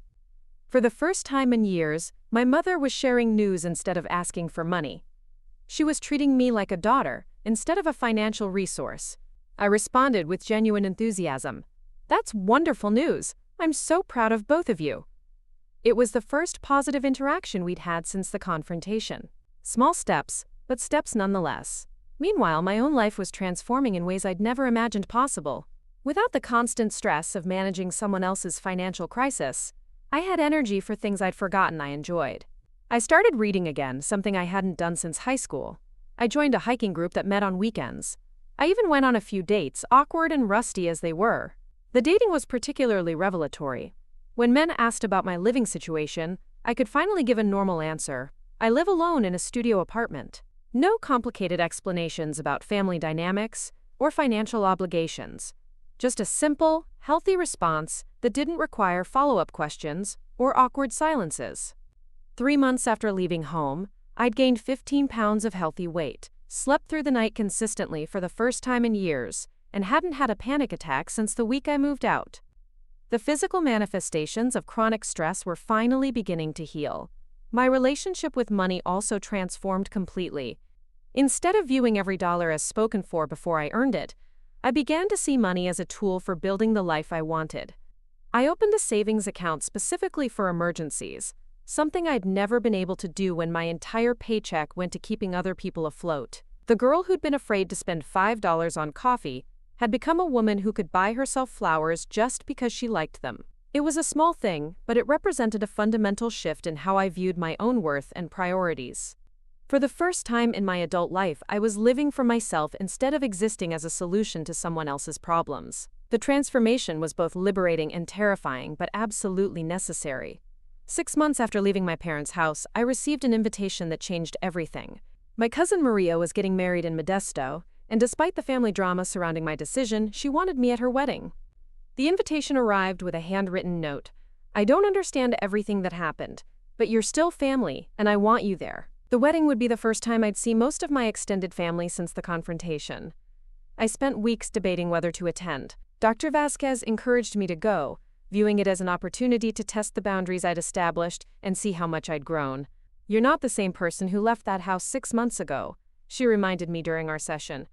For the first time in years, my mother was sharing news instead of asking for money. She was treating me like a daughter instead of a financial resource. I responded with genuine enthusiasm. "That's wonderful news. I'm so proud of both of you." It was the first positive interaction we'd had since the confrontation. Small steps, but steps nonetheless. Meanwhile, my own life was transforming in ways I'd never imagined possible. Without the constant stress of managing someone else's financial crisis, I had energy for things I'd forgotten I enjoyed. I started reading again, something I hadn't done since high school. I joined a hiking group that met on weekends. I even went on a few dates, awkward and rusty as they were. The dating was particularly revelatory. When men asked about my living situation, I could finally give a normal answer. I live alone in a studio apartment. No complicated explanations about family dynamics or financial obligations. Just a simple, healthy response that didn't require follow-up questions or awkward silences. 3 months after leaving home, I'd gained 15 pounds of healthy weight, slept through the night consistently for the first time in years, and hadn't had a panic attack since the week I moved out. The physical manifestations of chronic stress were finally beginning to heal. My relationship with money also transformed completely. Instead of viewing every dollar as spoken for before I earned it, I began to see money as a tool for building the life I wanted. I opened a savings account specifically for emergencies, something I'd never been able to do when my entire paycheck went to keeping other people afloat. The girl who'd been afraid to spend $5 on coffee had become a woman who could buy herself flowers just because she liked them. It was a small thing, but it represented a fundamental shift in how I viewed my own worth and priorities. For the first time in my adult life, I was living for myself instead of existing as a solution to someone else's problems. The transformation was both liberating and terrifying, but absolutely necessary. 6 months after leaving my parents' house, I received an invitation that changed everything. My cousin Maria was getting married in Modesto, and despite the family drama surrounding my decision, she wanted me at her wedding. The invitation arrived with a handwritten note. "I don't understand everything that happened, but you're still family, and I want you there." The wedding would be the first time I'd see most of my extended family since the confrontation. I spent weeks debating whether to attend. Dr. Vasquez encouraged me to go, viewing it as an opportunity to test the boundaries I'd established and see how much I'd grown. "You're not the same person who left that house 6 months ago," she reminded me during our session.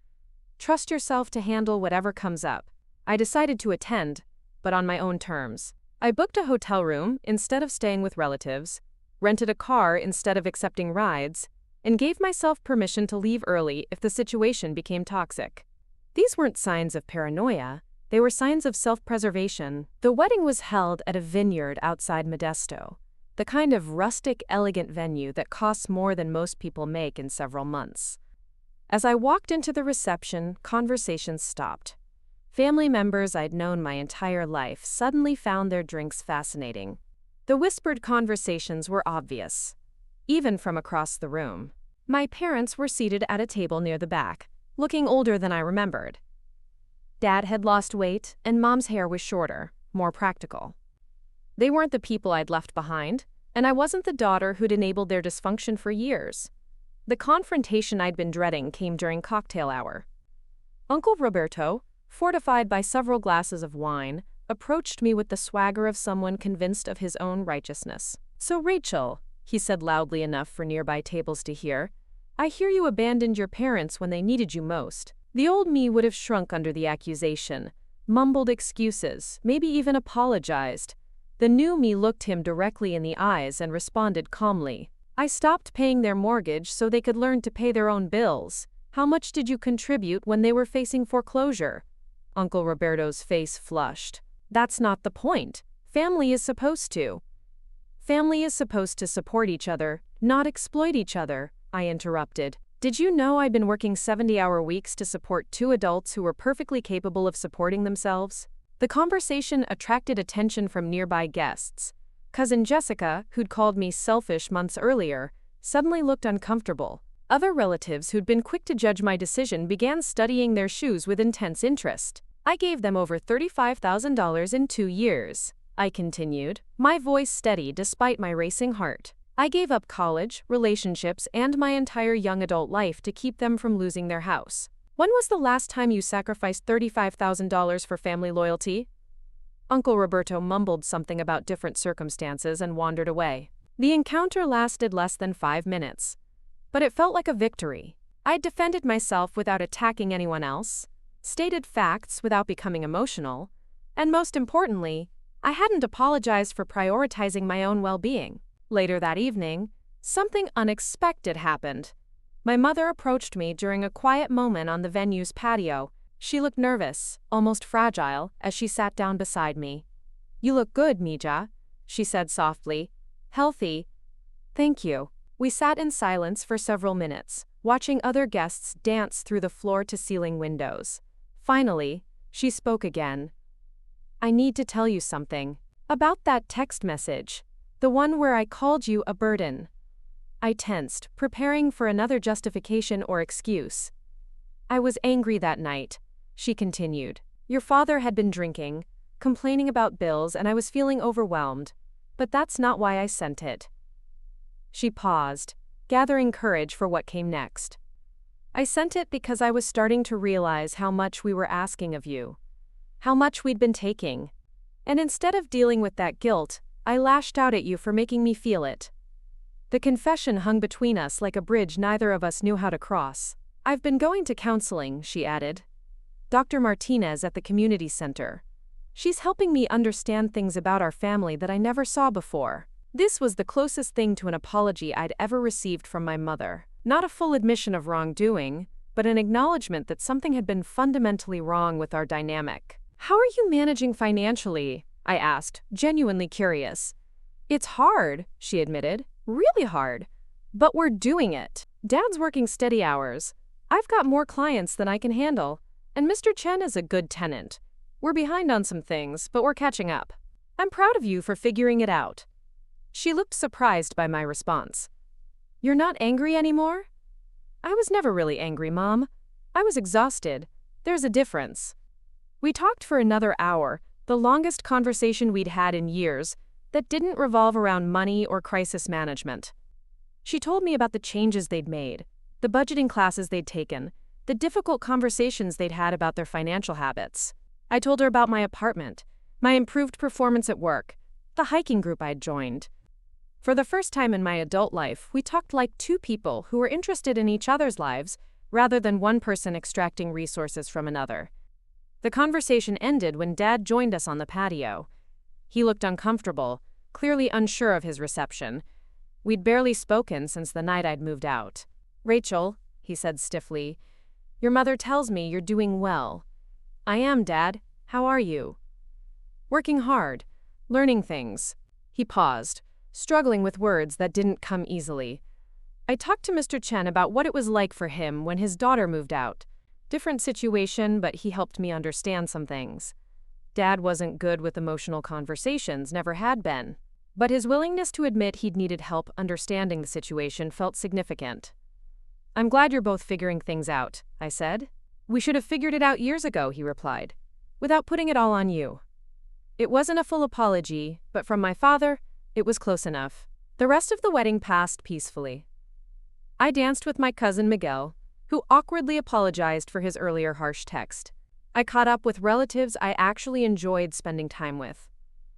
Trust yourself to handle whatever comes up. I decided to attend, but on my own terms. I booked a hotel room instead of staying with relatives, rented a car instead of accepting rides, and gave myself permission to leave early if the situation became toxic. These weren't signs of paranoia, they were signs of self-preservation. The wedding was held at a vineyard outside Modesto, the kind of rustic, elegant venue that costs more than most people make in several months. As I walked into the reception, conversations stopped. Family members I'd known my entire life suddenly found their drinks fascinating. The whispered conversations were obvious, even from across the room. My parents were seated at a table near the back, looking older than I remembered. Dad had lost weight, and Mom's hair was shorter, more practical. They weren't the people I'd left behind, and I wasn't the daughter who'd enabled their dysfunction for years. The confrontation I'd been dreading came during cocktail hour. Uncle Roberto, fortified by several glasses of wine, approached me with the swagger of someone convinced of his own righteousness. "So Rachel," he said loudly enough for nearby tables to hear, "I hear you abandoned your parents when they needed you most." The old me would have shrunk under the accusation, mumbled excuses, maybe even apologized. The new me looked him directly in the eyes and responded calmly. "I stopped paying their mortgage so they could learn to pay their own bills. How much did you contribute when they were facing foreclosure?" Uncle Roberto's face flushed. "That's not the point. Family is supposed to support each other, not exploit each other," I interrupted. "Did you know I'd been working 70-hour weeks to support 2 adults who were perfectly capable of supporting themselves?" The conversation attracted attention from nearby guests. Cousin Jessica, who'd called me selfish months earlier, suddenly looked uncomfortable. Other relatives who'd been quick to judge my decision began studying their shoes with intense interest. "I gave them over $35,000 in 2 years," I continued, my voice steady despite my racing heart. "I gave up college, relationships, and my entire young adult life to keep them from losing their house. When was the last time you sacrificed $35,000 for family loyalty?" Uncle Roberto mumbled something about different circumstances and wandered away. The encounter lasted less than 5 minutes, but it felt like a victory. I'd defended myself without attacking anyone else, stated facts without becoming emotional, and most importantly, I hadn't apologized for prioritizing my own well-being. Later that evening, something unexpected happened. My mother approached me during a quiet moment on the venue's patio. She looked nervous, almost fragile, as she sat down beside me. "You look good, Mija," she said softly. "Healthy." "Thank you." We sat in silence for several minutes, watching other guests dance through the floor-to-ceiling windows. Finally, she spoke again. "I need to tell you something. About that text message. The one where I called you a burden." I tensed, preparing for another justification or excuse. "I was angry that night," she continued. "Your father had been drinking, complaining about bills, and I was feeling overwhelmed. But that's not why I sent it." She paused, gathering courage for what came next. "I sent it because I was starting to realize how much we were asking of you, how much we'd been taking. And instead of dealing with that guilt, I lashed out at you for making me feel it." The confession hung between us like a bridge neither of us knew how to cross. "I've been going to counseling," she added. "Dr. Martinez at the community center. She's helping me understand things about our family that I never saw before." This was the closest thing to an apology I'd ever received from my mother. Not a full admission of wrongdoing, but an acknowledgement that something had been fundamentally wrong with our dynamic. "How are you managing financially?" I asked, genuinely curious. "It's hard," she admitted. "Really hard. But we're doing it. Dad's working steady hours. I've got more clients than I can handle. And Mr. Chen is a good tenant. We're behind on some things, but we're catching up. I'm proud of you for figuring it out." She looked surprised by my response. "You're not angry anymore?" "I was never really angry, Mom. I was exhausted. There's a difference." We talked for another hour, the longest conversation we'd had in years, that didn't revolve around money or crisis management. She told me about the changes they'd made, the budgeting classes they'd taken, the difficult conversations they'd had about their financial habits. I told her about my apartment, my improved performance at work, the hiking group I'd joined. For the first time in my adult life, we talked like two people who were interested in each other's lives, rather than one person extracting resources from another. The conversation ended when Dad joined us on the patio. He looked uncomfortable, clearly unsure of his reception. We'd barely spoken since the night I'd moved out. "Rachel," he said stiffly, "your mother tells me you're doing well." "I am, Dad. How are you?" "Working hard. Learning things." He paused, struggling with words that didn't come easily. I talked to Mr. Chen about what it was like for him when his daughter moved out. Different situation, but he helped me understand some things. Dad wasn't good with emotional conversations, never had been. But his willingness to admit he'd needed help understanding the situation felt significant. "I'm glad you're both figuring things out," I said. "We should have figured it out years ago," he replied, "without putting it all on you." It wasn't a full apology, but from my father, it was close enough. The rest of the wedding passed peacefully. I danced with my cousin Miguel, who awkwardly apologized for his earlier harsh text. I caught up with relatives I actually enjoyed spending time with.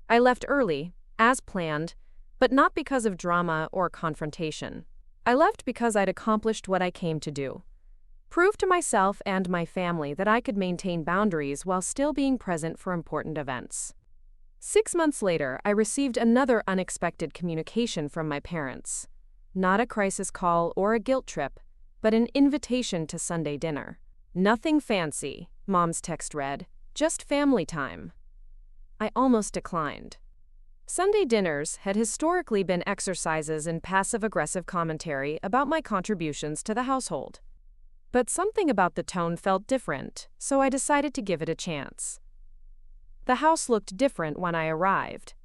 I left early, as planned, but not because of drama or confrontation. I left because I'd accomplished what I came to do. Prove to myself and my family that I could maintain boundaries while still being present for important events. 6 months later, I received another unexpected communication from my parents. Not a crisis call or a guilt trip, but an invitation to Sunday dinner. "Nothing fancy," Mom's text read, "just family time." I almost declined. Sunday dinners had historically been exercises in passive-aggressive commentary about my contributions to the household. But something about the tone felt different, so I decided to give it a chance. The house looked different when I arrived.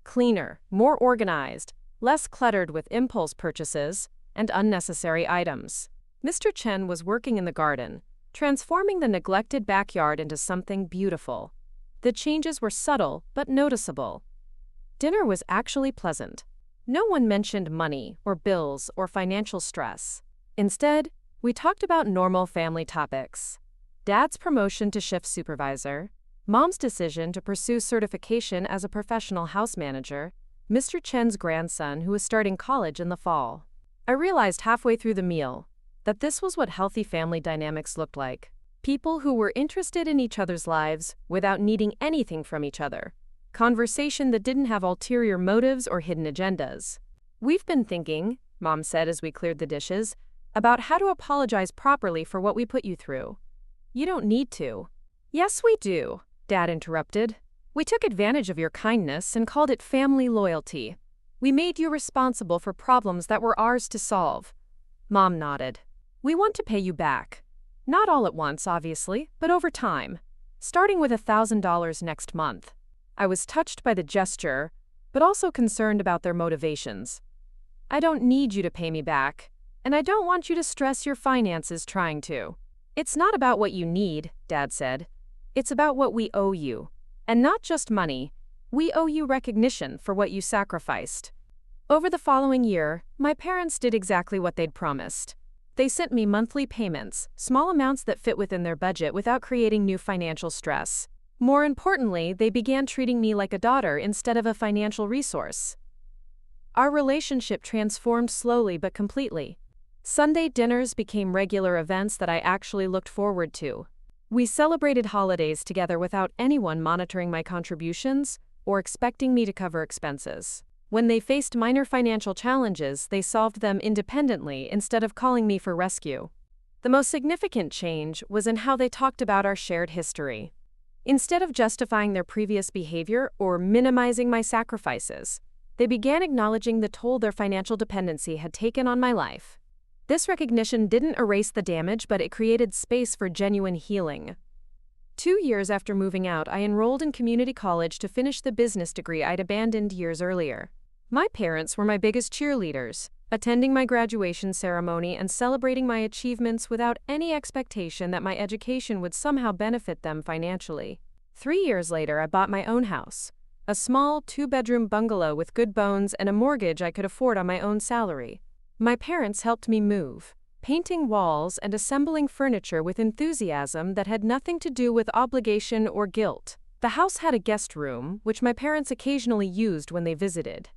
Cleaner, more organized, less cluttered with impulse purchases and unnecessary items. Mr. Chen was working in the garden, transforming the neglected backyard into something beautiful. The changes were subtle but noticeable. Dinner was actually pleasant. No one mentioned money or bills or financial stress. Instead, we talked about normal family topics. Dad's promotion to shift supervisor, Mom's decision to pursue certification as a professional house manager, Mr. Chen's grandson who was starting college in the fall. I realized halfway through the meal that this was what healthy family dynamics looked like. People who were interested in each other's lives without needing anything from each other. Conversation that didn't have ulterior motives or hidden agendas. "We've been thinking," Mom said as we cleared the dishes, "about how to apologize properly for what we put you through." "You don't need to." "Yes, we do," Dad interrupted. "We took advantage of your kindness and called it family loyalty. We made you responsible for problems that were ours to solve." Mom nodded. "We want to pay you back. Not all at once, obviously, but over time, starting with $1,000 next month." I was touched by the gesture, but also concerned about their motivations. "I don't need you to pay me back, and I don't want you to stress your finances trying to." "It's not about what you need," Dad said. "It's about what we owe you. And not just money. We owe you recognition for what you sacrificed." Over the following year, my parents did exactly what they'd promised. They sent me monthly payments, small amounts that fit within their budget without creating new financial stress. More importantly, they began treating me like a daughter instead of a financial resource. Our relationship transformed slowly but completely. Sunday dinners became regular events that I actually looked forward to. We celebrated holidays together without anyone monitoring my contributions or expecting me to cover expenses. When they faced minor financial challenges, they solved them independently instead of calling me for rescue. The most significant change was in how they talked about our shared history. Instead of justifying their previous behavior or minimizing my sacrifices, they began acknowledging the toll their financial dependency had taken on my life. This recognition didn't erase the damage, but it created space for genuine healing. 2 years after moving out, I enrolled in community college to finish the business degree I'd abandoned years earlier. My parents were my biggest cheerleaders, attending my graduation ceremony and celebrating my achievements without any expectation that my education would somehow benefit them financially. 3 years later, I bought my own house, a small 2-bedroom bungalow with good bones and a mortgage I could afford on my own salary. My parents helped me move, painting walls and assembling furniture with enthusiasm that had nothing to do with obligation or guilt. The house had a guest room, which my parents occasionally used when they visited.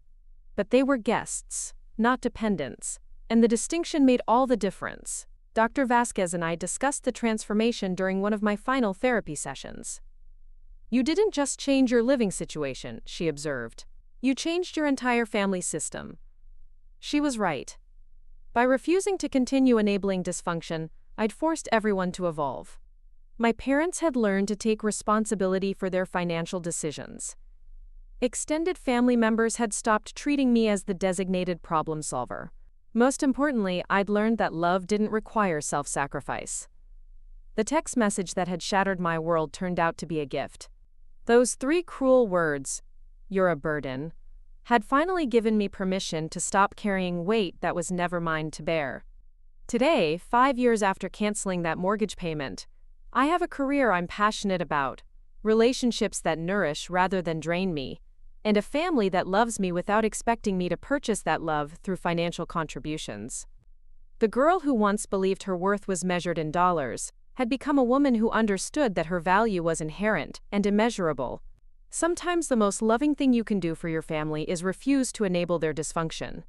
But they were guests, not dependents, and the distinction made all the difference. Dr. Vasquez and I discussed the transformation during one of my final therapy sessions. "You didn't just change your living situation," she observed. "You changed your entire family system." She was right. By refusing to continue enabling dysfunction, I'd forced everyone to evolve. My parents had learned to take responsibility for their financial decisions. Extended family members had stopped treating me as the designated problem solver. Most importantly, I'd learned that love didn't require self-sacrifice. The text message that had shattered my world turned out to be a gift. Those 3 cruel words, "You're a burden," had finally given me permission to stop carrying weight that was never mine to bear. Today, 5 years after canceling that mortgage payment, I have a career I'm passionate about, relationships that nourish rather than drain me, and a family that loves me without expecting me to purchase that love through financial contributions. The girl who once believed her worth was measured in dollars had become a woman who understood that her value was inherent and immeasurable. Sometimes the most loving thing you can do for your family is refuse to enable their dysfunction.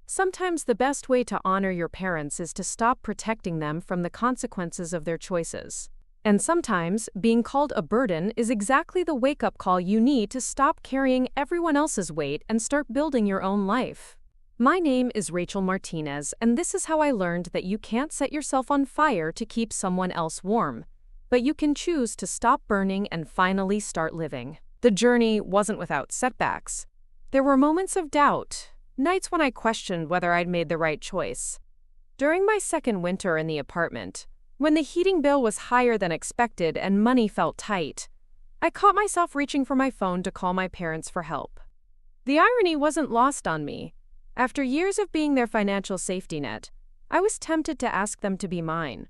Sometimes the best way to honor your parents is to stop protecting them from the consequences of their choices. And sometimes, being called a burden is exactly the wake-up call you need to stop carrying everyone else's weight and start building your own life. My name is Rachel Martinez, and this is how I learned that you can't set yourself on fire to keep someone else warm, but you can choose to stop burning and finally start living. The journey wasn't without setbacks. There were moments of doubt, nights when I questioned whether I'd made the right choice. During my second winter in the apartment, when the heating bill was higher than expected and money felt tight, I caught myself reaching for my phone to call my parents for help. The irony wasn't lost on me. After years of being their financial safety net, I was tempted to ask them to be mine.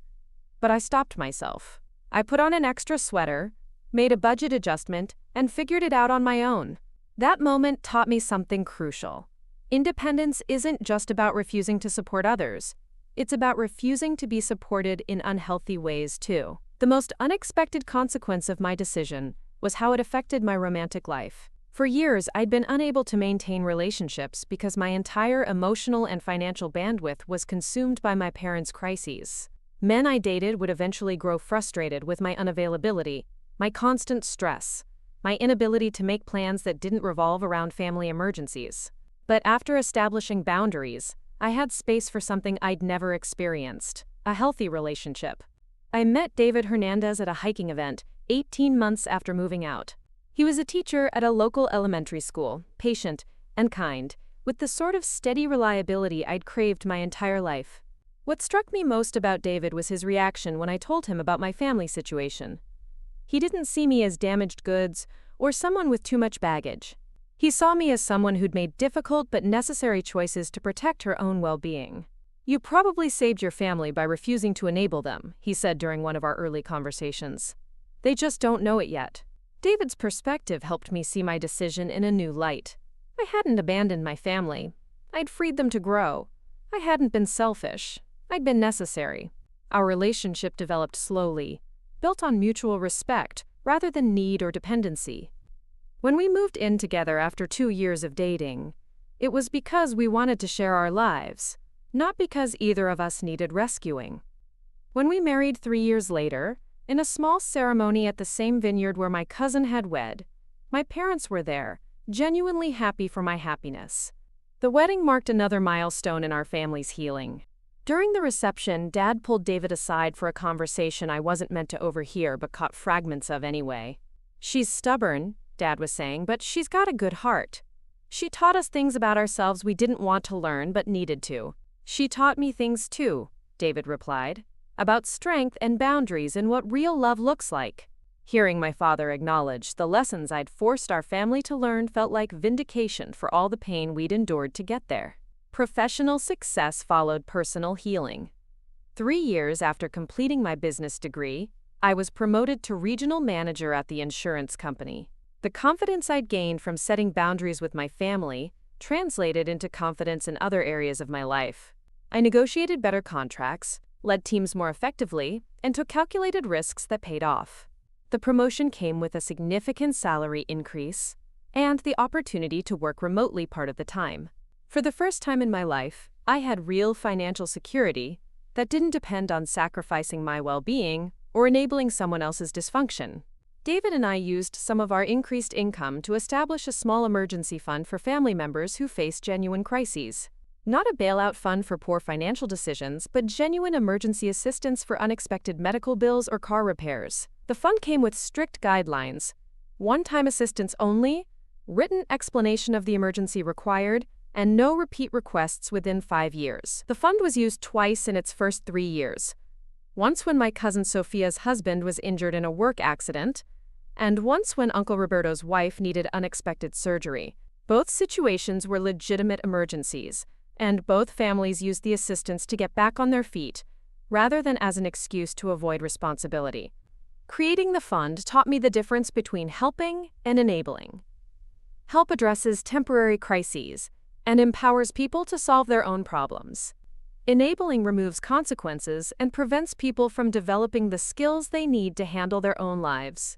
But I stopped myself. I put on an extra sweater, made a budget adjustment, and figured it out on my own. That moment taught me something crucial. Independence isn't just about refusing to support others. It's about refusing to be supported in unhealthy ways, too. The most unexpected consequence of my decision was how it affected my romantic life. For years, I'd been unable to maintain relationships because my entire emotional and financial bandwidth was consumed by my parents' crises. Men I dated would eventually grow frustrated with my unavailability, my constant stress, my inability to make plans that didn't revolve around family emergencies. But after establishing boundaries, I had space for something I'd never experienced, a healthy relationship. I met David Hernandez at a hiking event, 18 months after moving out. He was a teacher at a local elementary school, patient and kind, with the sort of steady reliability I'd craved my entire life. What struck me most about David was his reaction when I told him about my family situation. He didn't see me as damaged goods or someone with too much baggage. He saw me as someone who'd made difficult but necessary choices to protect her own well-being. "You probably saved your family by refusing to enable them," he said during one of our early conversations. "They just don't know it yet." David's perspective helped me see my decision in a new light. I hadn't abandoned my family. I'd freed them to grow. I hadn't been selfish. I'd been necessary. Our relationship developed slowly, built on mutual respect rather than need or dependency. When we moved in together after 2 years of dating, it was because we wanted to share our lives, not because either of us needed rescuing. When we married 3 years later, in a small ceremony at the same vineyard where my cousin had wed, my parents were there, genuinely happy for my happiness. The wedding marked another milestone in our family's healing. During the reception, Dad pulled David aside for a conversation I wasn't meant to overhear but caught fragments of anyway. "She's stubborn," Dad was saying, "but she's got a good heart. She taught us things about ourselves we didn't want to learn but needed to." "She taught me things too," David replied, "about strength and boundaries and what real love looks like." Hearing my father acknowledge the lessons I'd forced our family to learn felt like vindication for all the pain we'd endured to get there. Professional success followed personal healing. 3 years after completing my business degree, I was promoted to regional manager at the insurance company. The confidence I'd gained from setting boundaries with my family translated into confidence in other areas of my life. I negotiated better contracts, led teams more effectively, and took calculated risks that paid off. The promotion came with a significant salary increase and the opportunity to work remotely part of the time. For the first time in my life, I had real financial security that didn't depend on sacrificing my well-being or enabling someone else's dysfunction. David and I used some of our increased income to establish a small emergency fund for family members who face genuine crises. Not a bailout fund for poor financial decisions, but genuine emergency assistance for unexpected medical bills or car repairs. The fund came with strict guidelines: one-time assistance only, written explanation of the emergency required, and no repeat requests within 5 years. The fund was used twice in its first 3 years. Once when my cousin Sophia's husband was injured in a work accident, and once when Uncle Roberto's wife needed unexpected surgery. Both situations were legitimate emergencies, and both families used the assistance to get back on their feet, rather than as an excuse to avoid responsibility. Creating the fund taught me the difference between helping and enabling. Help addresses temporary crises and empowers people to solve their own problems. Enabling removes consequences and prevents people from developing the skills they need to handle their own lives.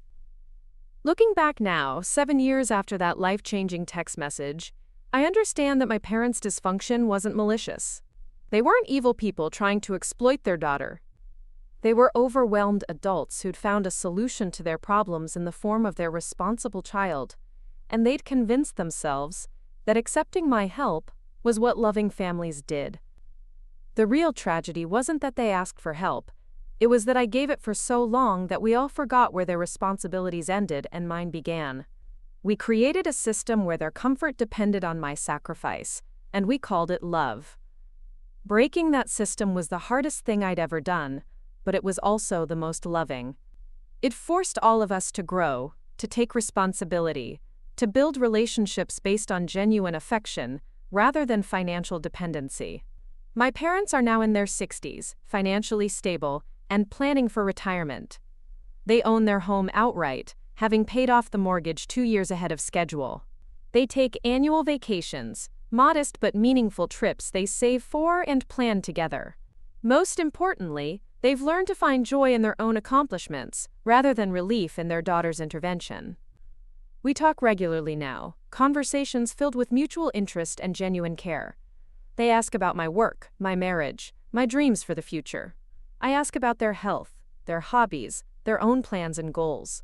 Looking back now, 7 years after that life-changing text message, I understand that my parents' dysfunction wasn't malicious. They weren't evil people trying to exploit their daughter. They were overwhelmed adults who'd found a solution to their problems in the form of their responsible child, and they'd convinced themselves that accepting my help was what loving families did. The real tragedy wasn't that they asked for help. It was that I gave it for so long that we all forgot where their responsibilities ended and mine began. We created a system where their comfort depended on my sacrifice, and we called it love. Breaking that system was the hardest thing I'd ever done, but it was also the most loving. It forced all of us to grow, to take responsibility, to build relationships based on genuine affection, rather than financial dependency. My parents are now in their 60s, financially stable, and planning for retirement. They own their home outright, having paid off the mortgage 2 years ahead of schedule. They take annual vacations, modest but meaningful trips they save for and plan together. Most importantly, they've learned to find joy in their own accomplishments, rather than relief in their daughter's intervention. We talk regularly now, conversations filled with mutual interest and genuine care. They ask about my work, my marriage, my dreams for the future. I ask about their health, their hobbies, their own plans and goals.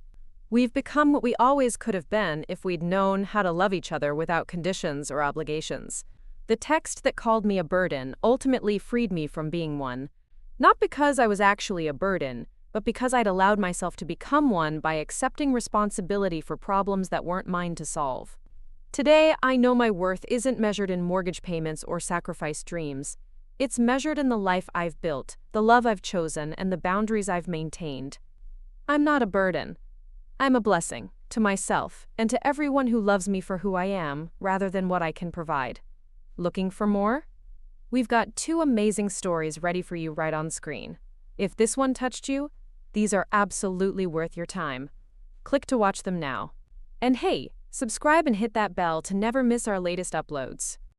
We've become what we always could have been if we'd known how to love each other without conditions or obligations. The text that called me a burden ultimately freed me from being one, not because I was actually a burden, but because I'd allowed myself to become one by accepting responsibility for problems that weren't mine to solve. Today, I know my worth isn't measured in mortgage payments or sacrificed dreams. It's measured in the life I've built, the love I've chosen, and the boundaries I've maintained. I'm not a burden. I'm a blessing, to myself, and to everyone who loves me for who I am, rather than what I can provide. Looking for more? We've got 2 amazing stories ready for you right on screen. If this one touched you, these are absolutely worth your time. Click to watch them now. And hey, subscribe and hit that bell to never miss our latest uploads.